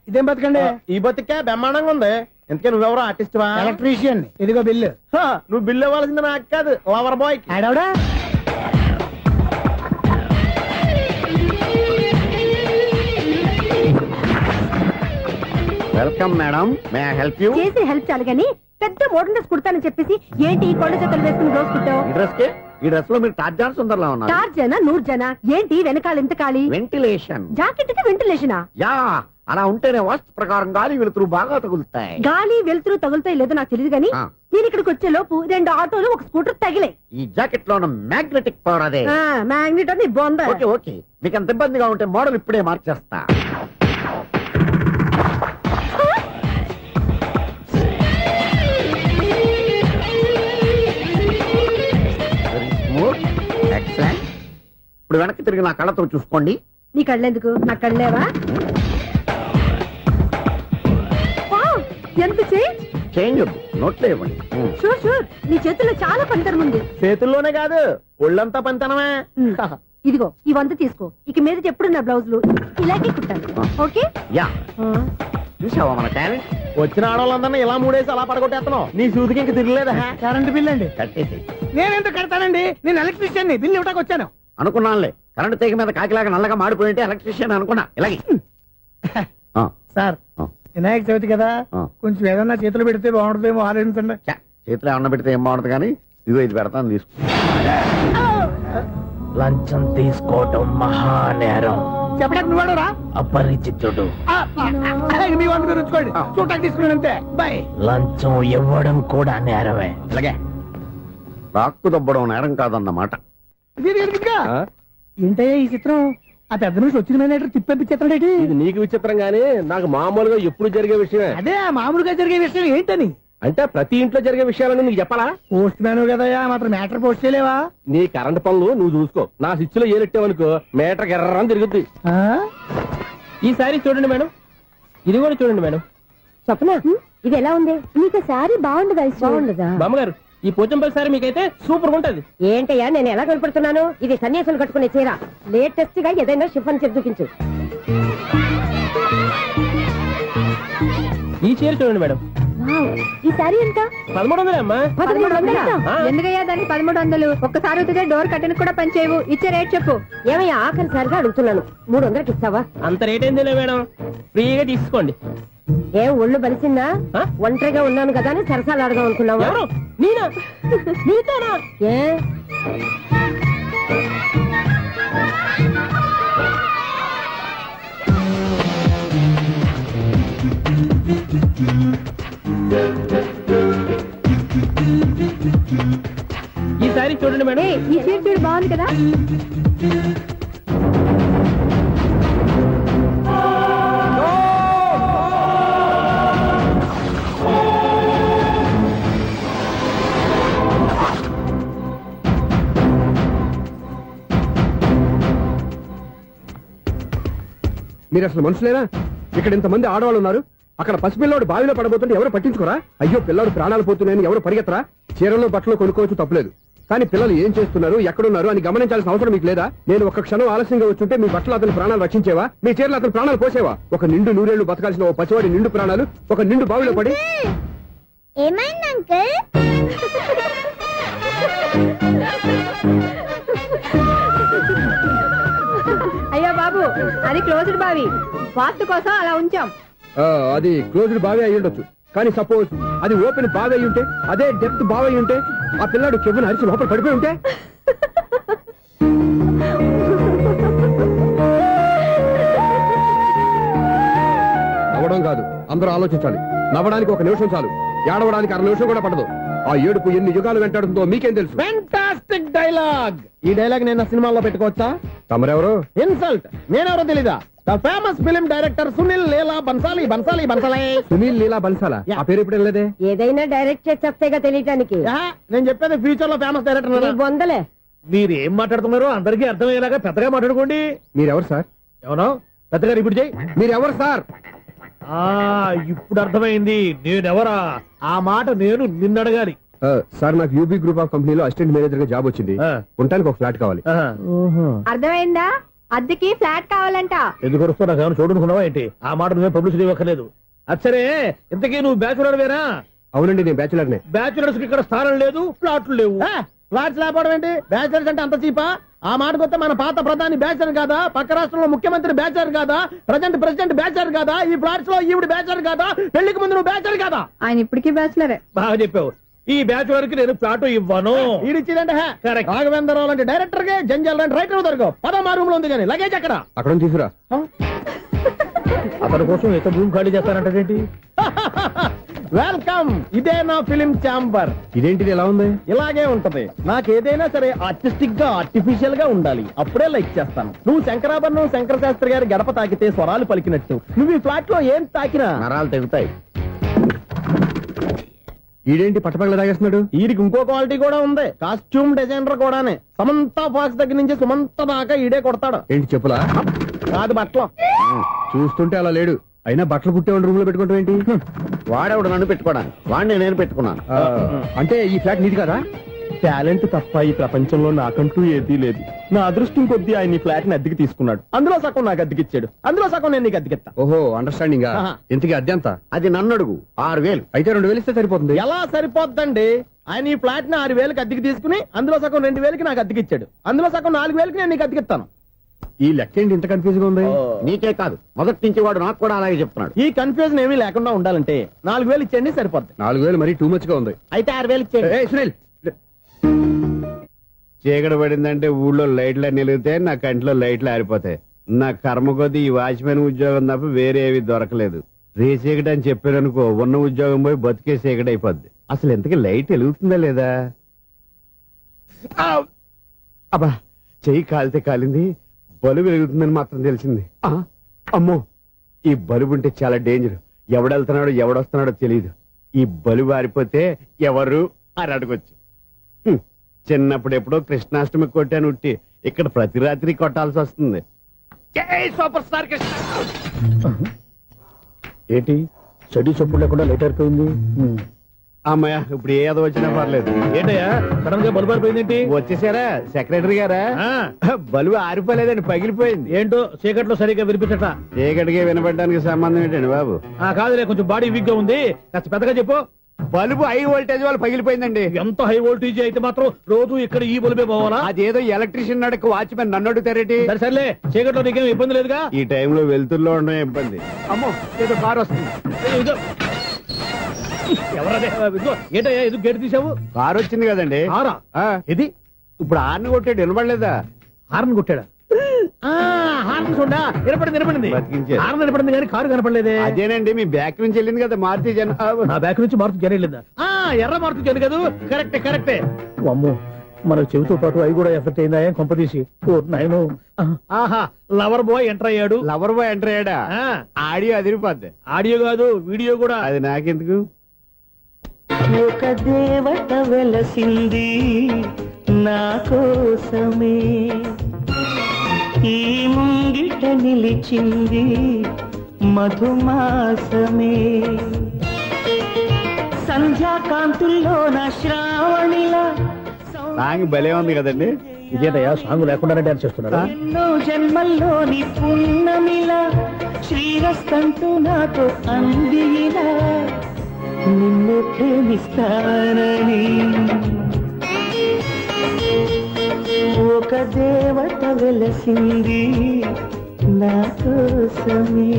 ఇదేం బతకండి.
ఈ బతికే బ్రహ్మాండంగా ఉంది. ఎందుకే నువ్వెవరో ఆర్టిస్ట్ వా?
ఎలక్ట్రీషియన్. ఇదిగో బిల్లు.
నువ్వు బిల్లు ఇవ్వాల్సింది నాకు కాదు, లవర్ బాయ్.
ఆడవడా?
Welcome madam, may I help you?
చేసి హెల్ప్ చాలు గాని పెద్ద మోడల్ డ్రెస్ కుడతానని చెప్పేసి ఏంటి ఈ కొండ జతలు వేసుకుని రోజు కుట్టావు?
ఈ డ్రెస్ కి, ఈ డ్రెస్ లో మీరు టార్జాన్ సుందర్లా ఉన్నారు.
4 జన 100 జన ఏంటి వెనకాల ఎంత ఖాళీ?
వెంటిలేషన్.
జాకెట్ కి వెంటిలేషనా?
యా, అలా ఉంటేనే వాస్తు ప్రకారం గాలి వెలుతురు బాగా తగులుతాయి.
గాలి వెలుతురు తగులుతాయి లేదో నాకు తెలియదు గాని
ఆ.
నేను ఇక్కడికి వచ్చే లోపు 2 ఆటోలు ఒక స్కూటర్ తగిలే.
ఈ జాకెట్ లో ఉన్న మ్యాగ్నెటిక్ పవర్ అదే.
మ్యాగ్నెట్ అని బొంద.
ఓకే ఓకే, మీకు అంత ఇబ్బందిగా ఉంటే మోడల్ ఇప్పుడే మార్చేస్తా. ఎక్సలెంట్. ఇప్పుడు వెనక్కి తిరిగి నా కళ్ళతో చూసుకోండి.
నీ కళ్ళెందుకు, నా కళ్ళేవా? వావ్, ఎంత చేంజ్.
చేంజ్ వద్దు, నోట్లో ఇవ్వండి.
షూర్ షూర్, నీ చేతుల్లో చాలా పనితరం ఉంది.
చేతుల్లోనే కాదు, ఒళ్ళంతా పంతనమే.
ఇదిగో ఈ 100 తీసుకో. ఇక మీద ఎప్పుడు నా బ్లౌజులు ఇలాగే కుట్టాను. ఓకే?
యా, చూసావా మన టాలెంట్?
వచ్చిన ఆడవాళ్ళందరినీ ఇలా మూడేసి అలా పడగొట్టేస్తున్నావు. నీ సూదికి ఇంక తిరగలేదా?
కరెంట్ బిల్ అండి.
కట్టేసి
నేనెందుకు కడతానండి? నేను ఎలక్ట్రీషియన్ ని, బిల్ ఇవ్వడానికి వచ్చాను.
అనుకున్నానులే, కరెంట్ తీగ మీద కాకిలాగా నల్లగా మాడిపోయింటే ఎలక్ట్రీషియన్ అనుకున్నా. ఇలాగే
సార్, వినాయక చవితి కదా, కొంచెం ఏదన్నా చేతులు పెడితే బాగుంటుందేమో ఆలోచించండి.
చేతిలో ఏమన్నా పెడితే ఏం బాగుంటుంది కానీ ఇదిగో ఇది పెడతాను, తీసుకో.
లంచం తీసుకోవటం మహానేరం.
చెప్పడానికి నువ్వాడరా?
అపరిచితుడు.
మీ వంట మీరు ఉంచుకోండి, చూడటానికి తీసుకున్నాను అంతే. బాయ్.
లంచం ఇవ్వడం కూడా నేరమే.
ఇలాగే రాక్కు దబ్బడం నేరం కాదన్నమాట.
ఏంటయ్యా ఈ చిత్రం? ఆ పెద్ద నుంచి వచ్చిన మేనేటర్ తిప్పించేస్తాడేటి?
ఇది నీకు విచిత్రం గానీ నాకు మామూలుగా ఎప్పుడు జరిగే విషయమే.
అదే మామూలుగా జరిగే విషయం ఏంటని?
అంటే ప్రతి ఇంట్లో జరిగే విషయాలని నీకు చెప్పాలా?
పోస్ట్ మ్యాన్ కదయ్యా, మాత్రం మ్యాటర్ పోస్ట్ చేయలేవా?
నీ కరెంట్ పనులు నువ్వు చూసుకో. నా స్విచ్ లో ఏలెట్టావనుకో మీటర్ ఎర్రని తిరుగుద్ది.
ఆ?
ఈసారి చూడండి మేడం, ఇది కూడా చూడండి మేడం.
చెప్పనా ఇది ఎలా ఉంది? నీకు సారీ బాగుండదా? బాగుండదా?
బామ్మగారు ఈ పోచంపల్లి సారీ మీకైతే సూపర్ ఉంటది.
ఏంటయ్యా నేను ఎలా కనపడుతున్నాను? ఇది సన్యాసులు కట్టుకునే చీర. లేటెస్ట్ గా ఏదైనా షిఫన్ చేసి చూపించు.
ఈ చీర చూడండి మేడం,
ఈ సారీ ఎంత?
1300 అమ్మా.
1300?
ఎందుకయ్యా దానికి 1300? ఒక్కసారి వద్దుగా డోర్ కట్టను కూడా పనిచేయవు. ఇచ్చే రేట్ చెప్పు.
ఏమయ్యా ఆఖరిసారిగా అడుగుతున్నాను, 300కి ఇస్తావా?
అంత రేట్ ఏందిలే మేడం, ఫ్రీగా తీసుకోండి.
ఏం ఒళ్ళు బలిసిందా? ఒంటరిగా ఉన్నాను కదా అని సరసాలు అడదాం అనుకున్నావా?
ఎవరు? నేనా? నీతోనా?
ఏ
ఈ సారీ చూడండి మేడం.
ఈ చీర చూడు బాగుంది కదా.
మీరు అసలు మనుషులేనా? ఇక్కడ ఇంతమంది ఆడవాళ్ళు ఉన్నారు, అక్కడ పసిపిల్లాడు బావిలో పడబోతుంటే ఎవరు పట్టించుకోరా? అయ్యో పిల్లాడు ప్రాణాలు పోతున్నాయని ఎవరు పరిగెత్తరా? చీరలో బట్టలు కొనుక్కోవచ్చు తప్పలేదు, కానీ పిల్లలు ఏం చేస్తున్నారు ఎక్కడున్నారు అని గమనించాల్సిన అవసరం మీకు లేదా? నేను ఒక్క క్షణం ఆలస్యంగా వచ్చుంటే మీ బట్టలు అతని ప్రాణాలు రక్షించేవా? మీ చీరలు అతని ప్రాణాలు పోసేవా? ఒక నిండు నూరేళ్లు బతకాల్సిన ఓ పసివాడి నిండు ప్రాణాలు ఒక నిండు బావిలో పడి.
ఏమైంది అంకుల్?
అయ్యో బాబు, అది క్లోజ్డ్ బావి, వాస్తు కోసం అలా ఉంచాం.
అది క్లోజ్డ్ బావి అయి ఉండొచ్చు, కానీ సపోజ్ అది ఓపెన్ బావి అయి ఉంటే, అదే డెప్త్ బావి అయి ఉంటే, ఆ పిల్లాడు కెవ్వును అరిచి లోపల పడిపోయి ఉంటే? నవ్వడం కాదు, అందరూ ఆలోచించాలి. నవ్వడానికి 1 నిమిషం చాలు, ఏడవడానికి 1/2 నిమిషం కూడా పడదు. ఆ ఏడుపు ఎన్ని యుగాలు వెంటాడుతుందో మీకేం తెలుసు?
Fantastic dialogue. ఈ డైలాగ్ నేను సినిమాలో పెట్టుకోవచ్చా?
తమరెవరు?
ఇన్సల్ట్. నేనెవరో తెలీదా? The famous film director Sunil Leela Bhansali. Bhansali Bhansali
Sunil Leela బన్సాలా? ఆ పేరు ఇప్పుడు లేదే.
ఏదైనా డైరెక్ట్ చేసేస్తేగా తెలియటానికి.
నేను చెప్పేది ఫ్యూచర్ లో ఫేమస్
నీ
డైరెక్టర్.
బొందలే.
మీరు ఏం మాట్లాడుతున్నారో అందరికీ అర్థమయ్యేలాగా పెద్దగా మాట్లాడుకోండి.
మీరెవరు సార్?
ఏమన్నా పెద్దగా రిపీట్ చేయి.
మీరెవరు సార్?
ఇప్పుడు అర్థమైంది నేనెవరా. ఆ మాట నేను నిన్ను అడగాలి.
సార్ నాకు యూబీ గ్రూప్ ఆఫ్ కంపెనీలో అసిస్టెంట్ మేనేజర్ గా జాబ్ వచ్చింది. ఉండటానికి ఒక ఫ్లాట్ కావాలి.
అర్థమైందా? అద్దెకి ఫ్లాట్ కావాలంట.
ఎందుకు వస్తున్నా నాకు ఏమైనా చూడనుకున్నావా ఏంటి? ఆ మాట నువ్వే పబ్లిసిటీ ఇవ్వక్కర్లేదు. అచ్చరే ఇంతకీ నువ్వు బ్యాచులర్ వేరా?
అవునండి, నేను బ్యాచులర్ నే.
బ్యాచులర్స్ కి ఇక్కడ స్థానం లేదు, ఫ్లాట్లు లేవు.
ఫ్లాట్స్ లేకపోవడం ఏంటి? బ్యాచలర్స్ అంటే అంత చీపా? ఆ మాటకొస్తే మన పాత ప్రధాని బ్యాచలర్ కాదా? పక్క రాష్ట్రంలో ముఖ్యమంత్రి బ్యాచలర్ కాదా? ప్రెసిడెంట్ బ్యాచలర్ కాదా? ఈ ఫ్లాట్స్ లో ఈవిడ బ్యాచలర్ కాదా? పెళ్లికి ముందు నువ్వు బ్యాచలర్ కాదా?
ఆయన ఇప్పటికీ బ్యాచులరే.
బాగా చెప్పావు. ఈ బ్యాచులర్ కి నేను ఫ్లాట్ ఇవ్వను.
ఈడిచ్చిందంటే
Correct.
రాఘవేంద్రరావు లాంటి డైరెక్టర్ గా జంజల్ లాంటి రైటర్ దొరకవు. పదమా రూమ్ లో ఉంది కానీ లగేజ్ అక్కడ.
అక్కడ తీసుకురా.
అతని కోసం ఎంత భూమి ఖాళీ చేస్తానంటే
వెల్కమ్. ఇదే నా ఫిలిం ఛాంబర్.
ఇదేంటిది ఎలా ఉంది?
ఇలాగే ఉంటది. నాకు ఏదైనా సరే ఆర్టిస్టిక్ గా ఆర్టిఫిషియల్ గా ఉండాలి, అప్పుడే లైక్ చేస్తాను. నువ్వు శంకరాభరణం శంకర శాస్త్రి గారి గడప తాకితే స్వరాలు పలికినట్టు నువ్వు ఈ ఫ్లాట్ లో ఏం తాకినా
నరాలు తెగుతాయి.
ఈడేంటి పట్టపగల తాగేస్తున్నాడు?
వీడికి ఇంకో క్వాలిటీ కూడా ఉంది. కాస్ట్యూమ్ డిజైనర్ కూడానే. సమంత ఫాక్స్ దగ్గర నుంచి సుమంత దాకా ఈడే కొడతాడు.
ఏంటి చెప్పులా?
కాదు బట్టలు.
చూస్తుంటే అలా లేడు. అయినా బట్టలు కుట్టేవాడు రూమ్ లో పెట్టుకుంటాం ఏంటి?
వాడేవాడు నన్ను పెట్టుకోవడానికి, వాడిని నేను పెట్టుకున్నాను.
అంటే ఈ ఫ్లాట్ నీది కదా?
టాలెంట్ తప్ప ఈ ప్రపంచంలో నాకంటూ ఏదీ లేదు. నా అదృష్టం కొద్దీ ఆయన ఈ ఫ్లాట్ ని అద్దెకి తీసుకున్నాడు. అందులో సగం నాకు అద్దెకిచ్చాడు, అందులో సగం నేను నీకు అద్దెకిస్తా.
ఓహో, అండర్స్టాండింగ్. ఇంతకీ అద్దె ఎంత?
అది నన్ను అడుగు. 6000.
అయితే 2000 ఇస్తే సరిపోతుంది.
ఎలా సరిపోద్దండి? ఆయన ఈ ఫ్లాట్ ని 6000కి అద్దెకి తీసుకుని అందులో సగం 2000కి నాకు అద్దెకిచ్చాడు, అందులో సగం 4000కి నేను నీకు అద్దెకిస్తాను.
ఈ లెక్క ఏంటి ఇంత కన్ఫ్యూజ్ గా ఉంది?
నీకే కాదు, మొదటి నుంచి వాడు నాకు కూడా అలాగే చెప్తున్నాడు.
ఈ కన్ఫ్యూజన్ ఏమీ లేకుండా ఉండాలంటే 4000 ఇచ్చేయండి, సరిపోద్ది.
4000 మరీ టూ మచ్ గా ఉంది.
అయితే 6000 ఇచ్చేయండి.
ఏయ్, సునీల్,
చీకటి పడిందంటే ఊళ్ళో లైట్లు నిలిగితే నా కంటిలో లైట్లు ఆరిపోతాయి. నా కర్మ కొద్దీ ఈ వాచ్మెన్ ఉద్యోగం తప్ప వేరే ఏవి దొరకలేదు. రేచీకటి అని చెప్పారనుకో, ఉన్న ఉద్యోగం పోయి బతికే చీకటి అయిపోద్ది. అసలు ఎంతకీ లైట్ వెలుగుతుందా లేదా? అబ్బా, చెయ్యి కాలితే కాలింది, బలుబు వెలుగుతుందని మాత్రం తెలిసింది. అమ్మో, ఈ బలుబు ఉంటే చాలా డేంజర్. ఎవడెళ్తున్నాడో ఎవడొస్తున్నాడో తెలియదు. ఈ బలుబు ఆరిపోతే ఎవరు అని అడగొచ్చు. చిన్నప్పుడు ఎప్పుడో కృష్ణాష్టమి కొట్టాను ఉట్టి, ఇక్కడ ప్రతి రాత్రి కొట్టాల్సి వస్తుంది. జై సూపర్ స్టార్ కృష్ణ.
ఏంటి చెడు చప్పుడు లేకుండా లేట్ అయిపోయింది.
అమ్మయ్య, ఇప్పుడు ఏదో వచ్చినా పర్లేదు.
ఏంటయ్యా సడన్ గా బల్బు అయిపోయింది?
వచ్చేసారా సెక్రటరీ గారా? బలుబు ఆరిపోలేదండి, పగిలిపోయింది.
ఏంటో చీకట్లో సరిగ్గా వినిపించట.
చీకటికి వినపడడానికి సంబంధం ఏంటండి బాబు?
కాదులే, కొంచెం బాడీ వీక్ గా ఉంది, కాస్త పెద్దగా చెప్పు.
బల్బు హై వోల్టేజ్ వాళ్ళు పగిలిపోయిందండి.
ఎంత హై వోల్టేజ్ అయితే మాత్రం రోజు ఇక్కడ ఈ బల్బే పోవాలా?
అదేదో ఎలక్ట్రీషియన్ నడక వాచ్మెన్ నన్ను అడుగుతారేటి?
సర్లే, చీకట్లో నీకేం ఇబ్బంది లేదుగా?
ఈ టైంలో వెళ్తుల్లో ఉండడం ఇబ్బంది. అమ్మో, ఏదో కారు వస్తుంది.
ఎవరదే? ఏంటయ్యా ఇది గేట్ తీసావు?
కారు వచ్చింది కదండి.
కారా?
ఇది ఇప్పుడు హార్న్ కొట్టాడు, వినపడలేదా?
హార్న్ కొట్టాడా? హార్న్ చూడా వినపడింది.
బతికించాడు.
హార్న్ వినపడింది కానీ కారు కనపడలేదే.
అదేనండి, మీ బ్యాక్ నుంచి వెళ్ళింది కదా మారుతి జన.
నా బ్యాక్ నుంచి మారుతి జన వెళ్ళిందా? ఎర్ర మారుతి జన కదా. కరెక్టే. అమ్మో, మన చెవితో పాటు అవి కూడా ఎఫెక్ట్ అయిందా కొంపదీసి? నాయను. ఆహా, లవర్ బాయ్ ఎంటర్ అయ్యాడు.
లవర్ బాయ్ ఎంటర్ అయ్యాడా? ఆడియో అదిరిపోద్ది.
ఆడియో కాదు, వీడియో కూడా.
అది నాకెందుకు?
ఒక దేవత వెలసింది నా కోసమే, ఈ ముంగిట నిలిచింది మధుమాసమే, సంధ్యాకాంతుల్లో నా శ్రావణిలా
సాంగ్ భలే ఉంది కదండి.
ఇదేటయ్యా సాంగ్ లేకుండానే డాన్స్ చేస్తున్నారా?
ఎన్నో జన్మల్లోని పున్నమిలా శ్రీరస్తంటూ నాతో అందిలా నిన్ను ప్రేమిస్తానని, ఒక దేవత వెలసింది నా కోసమే,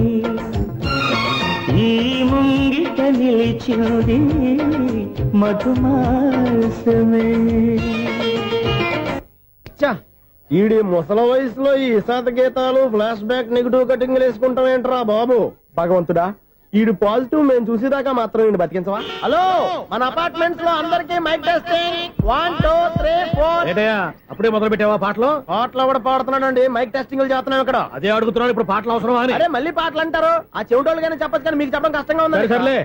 ఈ ముంగిట నిలిచింది మధుమాసమే.
ఈడి ముసల వయసులో ఈ ఇసాత గీతాలు, ఫ్లాష్ బ్యాక్, నెగిటివ్ కటింగ్ వేసుకుంటాం ఏంట్రా బాబు? భగవంతుడా, ఈడు పాజిటివ్ మేము చూసేదాకా మాత్రం ఈయన బతికించవా? హలో, మన అపార్ట్మెంట్స్ లో అందరికీ మైక్ టెస్టింగ్ 1 2 3 4.
ఏంటయ్యా అప్పుడే మొదలు పెట్టావా పాటలు?
పాటలు కూడా పాడుతున్నాడండి, మైక్ టెస్టింగ్ చేస్తున్నాం ఇక్కడ.
అదే అడుగుతున్నాను, ఇప్పుడు పాటలు అవసరమా అని.
అరే మళ్ళీ పాటలు అంటారు, ఆ చెవిటోళ్ళు కానీ చెప్పచ్చు కానీ మీకు చెప్పడం కష్టంగా ఉంది.
సర్లే.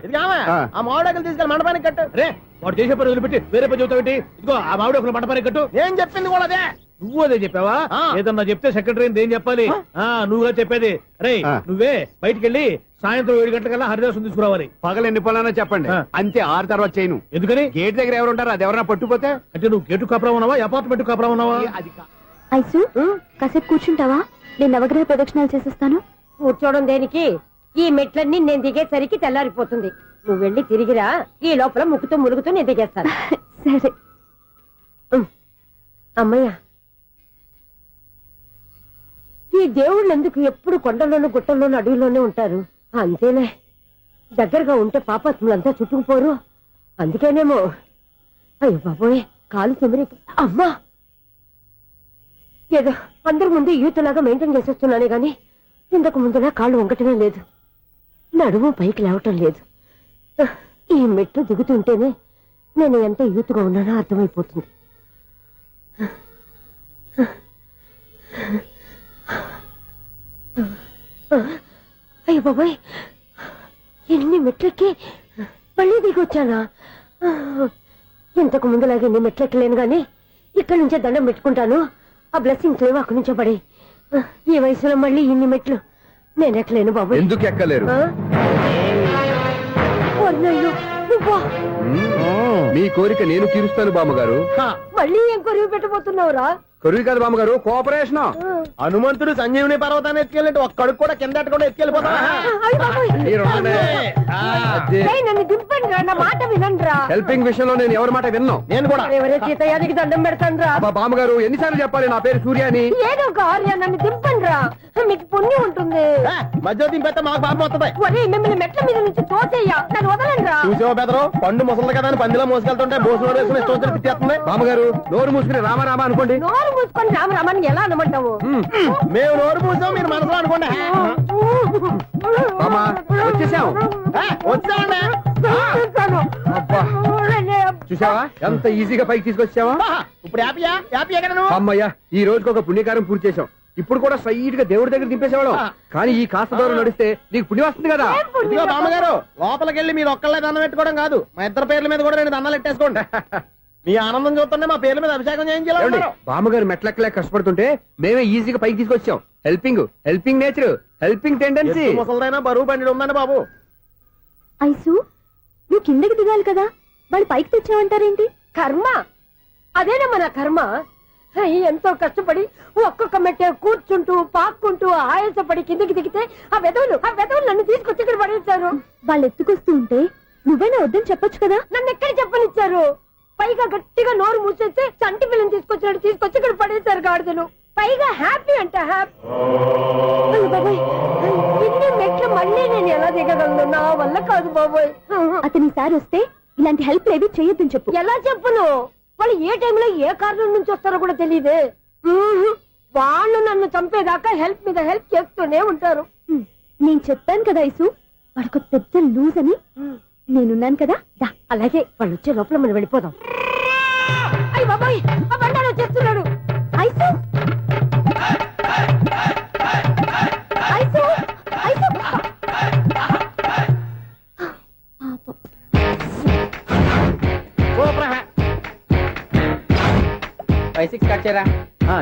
ఆ మామిడాకులు తీసుకెళ్ళి మండపానికి కట్టు.
రే, వాడు చేసే పని వదిలిపెట్టి వేరే పని చెబుతావేంటి? ఇదిగో ఆ మామిడి ఒక మంటపానికి కట్టు.
ఏం చెప్పింది కూడా అదే.
నువ్వు అదే చెప్పావా? ఏదన్నా చెప్తే సెక్రటరీ ఏం చెప్పాలి? నువ్వుగా చెప్పేది. రే, నువ్వే బయటికి వెళ్ళి సాయంత్రం 7 గంటలకల్లా హరిదాసు తీసుకురావాలి.
పగలు ఎన్ని పనులన్నా చెప్పండి, అంతే. 6 తర్వాత చేయను.
ఎందుకని?
గేట్ దగ్గర ఎవరు ఉంటారు, అది ఎవరైనా పట్టుపోతే.
అంటే నువ్వు గేటు కాపురా ఉన్నావా, అపార్ట్మెంట్ కాపురా ఉన్నావా?
అది
ఐసు కాసేపు కూర్చుంటావా? నేను నవగ్రహ ప్రదక్షిణాలు చేసేస్తాను.
కూర్చోవడం దేనికి? ఈ మెట్లన్నీ నేను దిగేసరికి తెల్లారిపోతుంది. నువ్వు వెళ్ళి తిరిగిరా, ఈ లోపల ముక్కుతూ మురుగుతూ నేను దిగేస్తాను.
సరే.
అమ్మయ్య, ఈ దేవుళ్ళు ఎందుకు ఎప్పుడు కొండల్లోనూ గుట్టల్లోనూ అడవిలోనే ఉంటారు? అంతేనే, దగ్గరగా ఉంటే పాపాత్ములంతా చుట్టుకుపోరు. అందుకేనేమో. అయ్యో బాబోయ్, కాలు చెమిరి. అమ్మా, ఏదో అందరి ముందు యూత్లాగా మెయింటైన్ చేసేస్తున్నానే గాని ఇంతకు ముందులా కాళ్ళు వంకటమే లేదు, నడుము పైకి లేవటం లేదు. ఈ మెట్లు దిగుతుంటేనే నేను ఎంత యూత్గా ఉన్నానో అర్థమైపోతుంది. అయ్యో బాబాయ్, ఎన్ని మెట్లెక్కి మళ్ళీ దిగొచ్చానా? ఇంతకు ముందులాగే ఎన్ని మెట్లెక్కలేను గాని ఇక్కడి నుంచే దండం పెట్టుకుంటాను. ఆ బ్లెస్సింగ్స్ లేవు అక్కడి నుంచే పడి. ఈ వయసులో మళ్ళీ ఇన్ని మెట్లు నేను ఎక్కలేను బాబు.
ఎందుకు ఎక్కలేరు? మీ కోరిక నేను తీరుస్తాను బామ్మగారు.
మళ్ళీ ఏం కొరివి పెట్టబోతున్నావురా?
కొరివి కాదు బామ్మగారు, కోఆపరేషన్. హనుమంతుడు సంజీవుని పర్వతాన్ని ఎత్తుకెళ్ళినట్టు ఒక్కడికి కూడా కింద కూడా ఎత్తుకెళ్ళిపోతా.
నన్ను దింపండి రా, నా మాట వినండి.
హెల్పింగ్ విషయంలో నేను ఎవరి మాట విన్నాను.
నేను కూడా
ఎవరే సీతయ్యానికి దండం పెడతాను రా.
బామ్మగారు ఎన్నిసార్లు చెప్పాలి నా పేరు సూర్య అని?
ఏదో ఒక ఆర్య, నన్ను దింపండి రా, మీకు పుణ్యం ఉంటుంది.
మధ్య దింపెత్తే మాకు పాపం వస్తుంది.
ఒరే, మిమ్మల్ని మెట్ల మీద నుంచి తోసేయ్యా, నన్ను వదలండి రా.
చూసావా బెదరు, పండు ముసలి కదా అని పందిలో మోసుకెళ్తుంటే బోసులో వేసుకుని ఇష్టం తిట్టేస్తుంది.
బామ్మగారు నోరు మూసుకుని రామారామా అనుకోండి.
నోరు మూసుకొని రామరామని ఎలా అనమంటావు?
మేము నోరు మూసాం, మీరు మనసులో అనుకోండి.
వచ్చేసాం.
వచ్చామండి.
చూసావా ఎంత ఈజీగా పైకి తీసుకొచ్చావా?
ఇప్పుడు హ్యాపీయా? హ్యాపీయా కదా నువ్వు?
అమ్మయ్యా, ఈ రోజుకి ఒక పుణ్యకారం పూర్తి చేశాం.
ఇప్పుడు కూడా స్ట్రైట్ గా దేవుడి దగ్గర దింపేసేవాడు కానీ ఈ కాస్త దూరం నడిస్తే నీకు పుణ్యం వస్తుంది కదా. ఇదిగో బామ్మగారు, లోపలికి వెళ్ళి మీరు ఒక్కళ్ళే దండం పెట్టుకోవడం కాదు, మా ఇద్దరు పేర్ల మీద కూడా నేను దండాలు ఎట్టేసుకోండి. మీ ఆనందం చూస్తుంటే మా పేర్ల మీద అభిషేకం చేయించాలి. బామ్మగారు మెట్లెక్కలే కష్టపడుతుంటే మేమే ఈజీగా పైకి తీసుకొచ్చాం. Helping nature, helping tendency. ముసలైనా బరువు బండి ఉందండి బాబు.
ఐసు నువ్వు కిందకి దిగాలి కదా, వాళ్ళు పైకి తెచ్చావంటారేంటి?
కర్మ అదేనమ్మా నా కర్మ. ఎంతో కష్టపడి ఒక్కొక్క మెట్టే కూర్చుంటూ పాక్కుంటూ ఆయాసపడి కిందకి దిగితే ఆ వెధవులు నన్ను తీసుకొచ్చి ఇక్కడ పడేశారు.
వాళ్ళు ఎత్తుకొస్తూ ఉంటే నువ్వైనా వద్దని చెప్పొచ్చు కదా.
నన్ను ఎక్కడ చెప్పనిచ్చారు? పైగా గట్టిగా నోరు మూసేస్తే చంటి పిల్లని తీసుకొచ్చినట్టు తీసుకొచ్చి ఇక్కడ పడేశారు గాడిదలు. పైగా హ్యాపీ అంట హ్యాపీ. బాబాయ్, ఇన్ని మెట్లు మళ్ళీ నేను ఎలా దిగగలను? నా వల్ల కాదు బాబోయ్.
అతని సార్ వస్తే ఇలాంటి హెల్ప్ ఏవి చేయొద్దని చెప్పు.
ఎలా చెప్పును? వాళ్ళు ఏ టైంలో ఏ కారణం నుంచి వస్తారో కూడా తెలియదే. వాళ్ళు నన్ను చంపేదాకా హెల్ప్ మీద హెల్ప్ చేస్తూనే ఉంటారు.
నేను చెప్పాను కదా ఐసు, వాడికి పెద్ద లూజ్ అని. నేనున్నాను కదా, దా.
అలాగే వాళ్ళు వచ్చే లోపల మనం వెళ్ళిపోదాం. అయ్య బాబాయ్, ఆ బండారు వచ్చేస్తున్నాడు.
ఐసు ఐసు ఐసు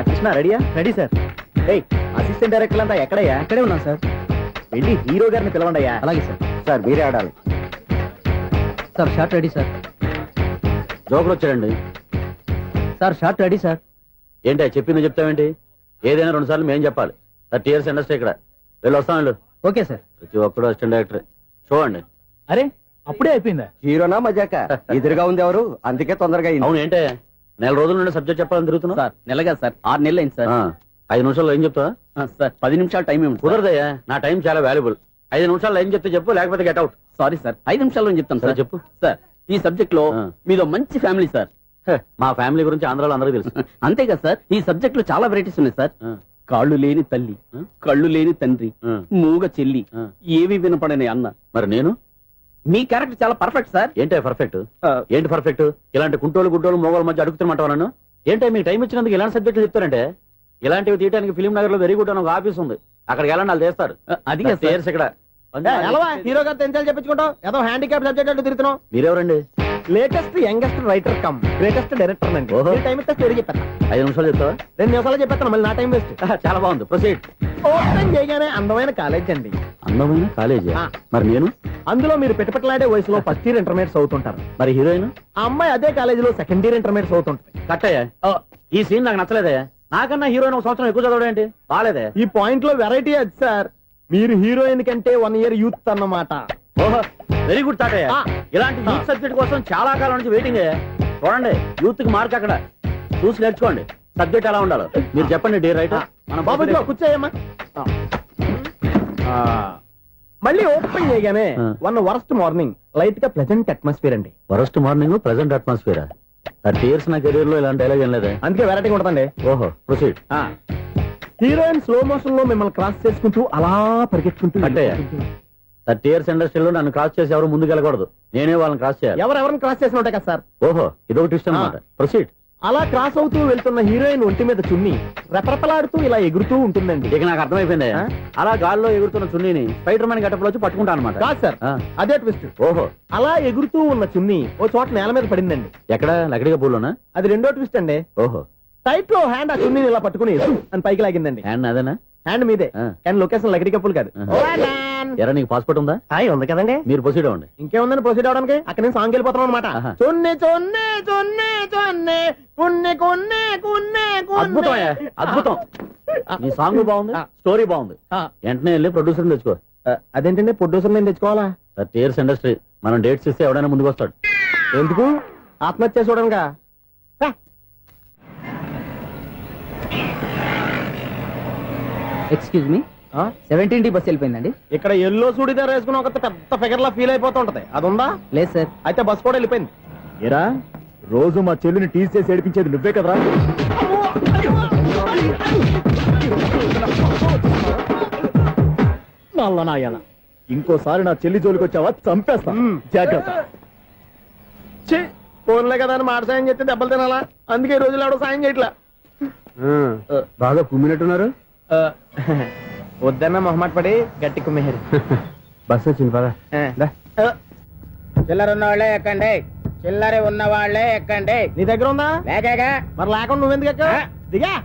కృష్ణ రెడీయా? Ready sir. అసిస్టెంట్ డైరెక్టర్ అంతా ఎక్కడయ్యా? ఇక్కడే ఉన్నాం సార్. వెళ్ళి హీరో గారిని పిలవండియా. అలాగే సార్. సార్ మీరే ఆడాలి
సార్. Short ready sir.
జోకులు వచ్చాడండి
సార్. Short ready sir.
ఏంటి చెప్పింది చెప్తావేంటి? ఏదైనా 2 సార్లు మేం చెప్పాలి. 30 years ఇండస్ట్రీ ఇక్కడ. వెళ్ళి వస్తాం వెళ్ళు.
Okay sir.
ప్రతి ఒక్కడు అసిస్టెంట్ డైరెక్టర్. చూడండి.
అరే అప్పుడే అయిపోయిందా?
హీరోనా మజాక? ఎదురుగా ఉంది ఎవరు, అందుకే తొందరగా అయింది.
అవును ఏంటే 4 రోజుల నుండి సబ్జెక్ట్ చెప్పాలని తిరుగుతున్నావు?
సార్ నెలగా సార్, 6 నెలలు అయింది సార్.
5 నిమిషాల్లో ఏం చెప్తావా?
సార్ 10 నిమిషాలు టైం ఏమి
కుదరదయ్యా, నా టైం చాలా వాల్యుబుల్. 5 నిమిషాల్లో ఏం చెప్తే చెప్పు, లేకపోతే గెట్ అవుట్.
సారీ సార్, 5 నిమిషాల్లో చెప్తాను సార్.
చెప్పు
సార్, ఈ సబ్జెక్ట్ లో మీదో మంచి ఫ్యామిలీ సార్.
మా ఫ్యామిలీ గురించి ఆంధ్రాలో అందరికీ తెలుసు.
అంతే కదా సార్, ఈ సబ్జెక్ట్ లో చాలా వెరైటీస్ ఉన్నాయి సార్. కాళ్ళు లేని తల్లి, కళ్ళు లేని తండ్రి, మూగ చెల్లి, ఏవి వినపడని అన్న.
మరి నేను
మీ క్యారెక్టర్ చాలా పర్ఫెక్ట్ సార్.
ఏంటే పర్ఫెక్ట్? ఏంటి పర్ఫెక్ట్? ఇలాంటి కుంటోలు గుడ్డోలు మోగోల మధ్య అడుగుతున్నమాట నన్ను. ఏంటో మీకు టైం ఇచ్చినందుకు ఇలాంటి సబ్జెక్టులు చెప్తారంటే, ఇలాంటివి తీయడానికి ఫిలిం నగర్ లో వెరీ గుడ్ అని ఒక ఆఫీస్ ఉంది, అక్కడికి వెళ్ళండి వాళ్ళు చేస్తారు.
అది
ఇక్కడ
హీరో గారు తెంచాలి చెప్పించుకుంటావు, ఏదో హ్యాండిక్యాప్ సబ్జెక్ట్ అంటూ తిరుగుతున్నావు.
మీరెవరండి?
Latest youngest writer cum greatest director అండి.
ఓహో.
టైం ఇస్తే స్టోరీ చెప్పాను.
5 నిమిషాలు చెప్తావా?
2 నిమిషాలు చెప్పేస్తాను, మళ్ళీ నా టైం వేస్ట్.
చాలా బాగుంది, ప్రొసీడ్.
ఓపెన్ చేయగానే అందమైన కాలేజ్ అండి.
అందమైన కాలేజీ? మరి నేను
అందులో మీరు పెట్టుపట్లాడే వయసులో ఫస్ట్ ఇయర్ ఇంటర్మీడియట్స్ అవుతుంటారు.
మరి హీరోయిన్?
ఆ అమ్మాయి అదే కాలేజీలో సెకండ్ ఇయర్ ఇంటర్మీడియట్స్ అవుతుంటారు.
కట్టయ్యా, ఈ సీన్ నాకు నచ్చలేదయ్యా. నాకన్నా హీరోయిన్ 1 సంవత్సరం ఎక్కువ చదవడం ఏంటి? బాలేదే.
ఈ పాయింట్ లో వెరైటీ అది సార్, మీరు హీరోయిన్ కంటే 1 year యూత్ అన్నమాట.
ఓహో, వెరీ గుడ్ థాట్ అయ్యా. ఇలాంటి యూత్ సబ్జెక్ట్ కోసం చాలా కాలం నుంచి వెయిటింగ్ అయ్యా. చూడండి, యూత్ కి మార్క్ అక్కడ చూసి నేర్చుకోండి. సబ్జెక్ట్ ఎలా ఉండాలో మీరు చెప్పండి. డే రైట్ మన
బాబు ఇదిగో కూర్చోయమ్మా. మళ్ళీ ఓపెన్ చేయగానే 1 worst మార్నింగ్, లైట్ గా ప్లెజెంట్ అట్మాస్ఫియర్ అండి.
Worst morning, present atmosphere. 30 years నా కెరీర్ లో ఇలాంటి డైలాగ్ ఏం లేదే.
అందుకే వెరైటీ ఉంటుందండి.
ఓహో, ప్రొసీడ్.
హీరోయిన్ స్లో మోషన్ లో మిమ్మల్ని క్రాస్ చేసుకుంటూ అలా పరిగెత్తుకుంటూ
అంటే 30 years ఇండస్ట్రీలో నన్ను క్రాస్ చేసి ఎవరు ముందుకు వెళ్ళకూడదు, నేనే వాళ్ళని క్రాస్ చేయాలి.
ఎవరెవరిని క్రాస్ చేసిన ఉంటాయి కదా సార్.
ఓహో, ఇదొక ట్విస్ట్ అన్నమాట. ప్రొసీడ్.
అలా క్రాస్ అవుతూ వెళ్తున్న హీరోయిన్ ఒంటి మీద చున్ని రెపరెపలాడుతూ ఇలా ఎగురుతూ ఉంటుందండి.
ఇక నాకు అర్థమైపోయింది. అలా గాల్లో ఎగురుతున్న చున్నీని స్పైడర్ మ్యాన్ గెటప్లో వచ్చి పట్టుకుంటా అనమాట.
కాదు సార్, అదే ట్విస్ట్.
ఓహో,
అలా ఎగురుతూ ఉన్న చున్ని ఓ చోట నేల మీద పడిందండి.
ఎక్కడ? లకడిగా పూల్లోనా?
అది రెండో ట్విస్ట్ అండి.
ఓహో,
టైట్ లో హ్యాండ్ ఆ చున్నీని ఇలా పట్టుకుని అని పైకి లాగిందండి.
హ్యాండ్ అదేనా?
హ్యాండ్ మీదే, కానీ లొకేషన్ లకడి కప్పులు కాదు.
ఎరా, నీకు పాస్పోర్ట్ ఉందా?
ఉంది కదండి.
మీరు ప్రొసీడ్ అవ్వండి.
ఇంకేముందని ప్రొసీడ్ అవడానికి? అక్కడ నేను సాంగ్ వెళ్ళిపోతున్నాం అనమాట. చున్ని చున్ని చున్ని చున్ని కున్ని కున్ని కున్ని.
అద్భుతం అయ్యా, అద్భుతం. నీ సాంగ్ బాగుంది, స్టోరీ బాగుంది. వెంటనే వెళ్ళి ప్రొడ్యూసర్ తెచ్చుకో.
అదేంటండి ప్రొడ్యూసర్ నేను తెచ్చుకోవాలా?
30 years ఇండస్ట్రీ, మనం డేట్స్ ఇస్తే ఎవడైనా ముందుకు వస్తాడు.
ఎందుకు? ఆత్మహత్య చూడనుగా.
Excuse me, 17D bus వెళ్ళిపోయిందండి.
ఇక్కడ ఎల్లో చూడిదార్ వేసుకుని ఒక పెద్ద ఫిగర్ లా ఫీల్ అయిపోతూ ఉంటది, అది ఉందా?
లేదు సార్.
అయితే బస్ కూడా వెళ్ళిపోయింది. ఏరా, రోజు మా చెల్లిని టీస్ చేసి ఏడిపించేది నువ్వే కదరా? నాయన, ఇంకోసారి నా చెల్లి జోలికి వచ్చావా చంపేస్తా, జాగ్రత్త. ఫోన్లే కదా అని మాట సాయం చేస్తే దెబ్బలు తినాలా? అందుకే ఈ రోజులు ఎవడో సాయం చేయట్లా.
బాగా కుమ్మినట్టున్నారు.
వద్దన్న మొహమాట పడి గట్టి కుమ్మేరు బస్ వచ్చింది పదా
చిల్లర ఉన్న వాళ్ళే ఎక్కండి, చిల్లర ఉన్న వాళ్ళే ఎక్కండి.
నీ దగ్గర ఉందా?
లేకగా
మరి లేకుండా నువ్వెందుకు ఎక్క దిగా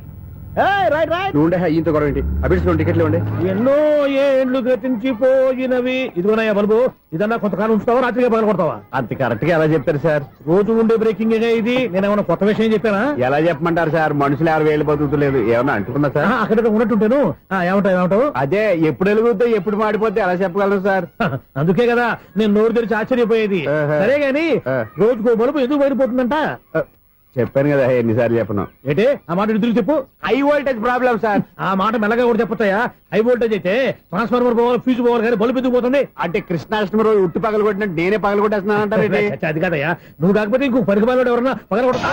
రైట్ రైట్ నువ్వు ఈయంతో గొడవ ఏంటి? అభిడిచిన టికెట్లు ఇవ్వండి.
ఎన్నో ఏండ్లు గతించిపోయినవి. ఇదిగోనయ్యా బల్బు, ఇదన్నా కొంతకాలం ఉంచుతావా, రాత్రిగా పగల కొడతావా?
అంత కరెక్ట్ గా ఎలా చెప్తారు సార్?
రోజు ఉండే బ్రేకింగ్ ఇది. నేనేమన్నా కొత్త విషయం చెప్పానా?
ఎలా చెప్పమంటారు సార్? మనుషులు ఎవరు వేలు బతుకుతలేదు, ఏమన్నా అంటున్నా సార్?
అక్కడ ఉన్నట్టుంటేను. ఏమంటావు?
అదే ఎప్పుడు వెలుగుతో ఎప్పుడు మాడిపోతే ఎలా చెప్పగలను సార్?
అందుకే కదా నేను నోరు తెరిచి ఆశ్చర్యపోయేది. సరే గాని రోజుకో బలుపు ఎందుకు బయటపోతుందంట?
చెప్పాను కదా ఎన్నిసార్లు చెప్పను.
ఏంటే ఆ మాట ఇద్దరు చెప్పు.
High voltage problem sir.
ఆ మాట మెల్లగా కూడా చెప్పొచ్చాయా? హై వోల్టేజ్ అయితే ట్రాన్స్ఫార్మర్ పోవాలి, ఫ్యూజ్ పోవాలి, కానీ బల్బు ఎందుకు పోతుంది?
అంటే కృష్ణాష్టమి రోజు ఉట్టి పగలు కొట్టినట్టు నేనే పగలు కొట్టేస్తున్నాను అంటారు.
అది కాదయ్యా, నువ్వు కాకపోతే ఇంకో పనికి బాగా ఎవరన్నా పగల కొడతా.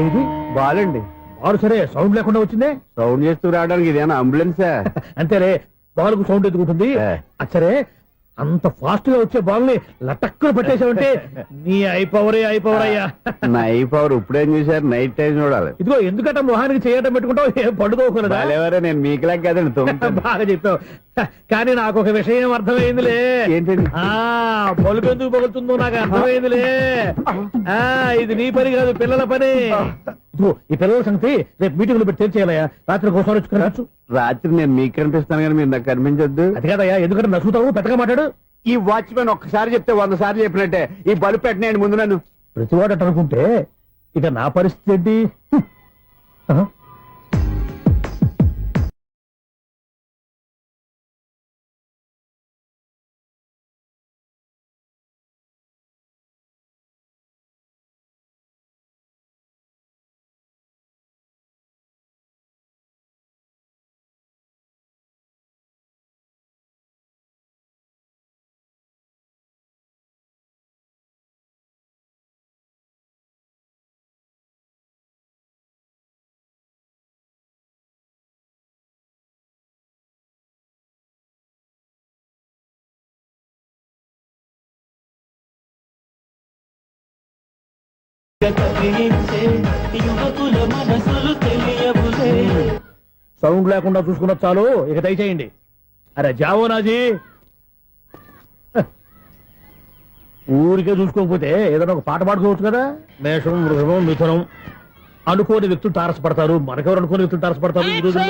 ఇది
బాలండి.
బాలు సరే సౌండ్ లేకుండా వచ్చిందే.
సౌండ్ చేస్తూ రావడానికి ఇదేనా అంబులెన్సా?
అంతేలే, బాలుకు సౌండ్ ఎదుగుతుంది. సరే అంత ఫాస్ట్ గా వచ్చే బాల్ ని లటక్కులు పట్టేసావంటే నీ ఐపవర్ అయ్యా.
నైట్ పవర్ ఇప్పుడేం చూసారు? నైట్ టైం చూడాలి.
ఇదిగో ఎందుకంటే మొహానికి చేయటం పెట్టుకుంటావు, ఏం పండుకోకూడదా?
ఎవరే నేను మీకులా కదండి.
బాగా చెప్పావు. కానీ నాకు ఒక విషయం అర్థమైందిలే.
ఏంటండి?
బలుపు ఎందుకు పగులుతుందో నాకు అర్థమైందిలే. ఇది నీ పని కాదు, పిల్లల పని. ఇదిగో ఈ పిల్లల సంగతి రేపు మీటింగ్ లో పెట్టి తెలిసేయాలయ్యా. రాత్రి ఒకసారి వచ్చుకుని
రాత్రి నేను మీకు కనిపిస్తాను కానీ మీరు నాకు కనిపించొద్దు.
అది కాదయ్యా, ఎందుకంటే నసుగుతావు, పెద్దగా మాట్లాడు.
ఈ వాచ్మెన్ ఒక్కసారి చెప్తే 100 సార్లు చెప్పినట్టే. ఈ బల్బు పెట్టినాయండి ముందు నన్ను.
ప్రతివాడట అనుకుంటే ఇక నా పరిస్థితి ఏంటి? సౌండ్ లేకుండా చూసుకున్న చాలు, ఇక దయచేయండి. అరే జావో నాజీ, ఊరికే చూసుకోకపోతే ఏదైనా ఒక పాట పాడుకోవచ్చు కదా. మేషం, వృషభం, మిథునం అనుకోని వ్యక్తులు తారసపడతారు, మనకెవరు అనుకోని వ్యక్తులు తారసపడతారు. ఈ రోజు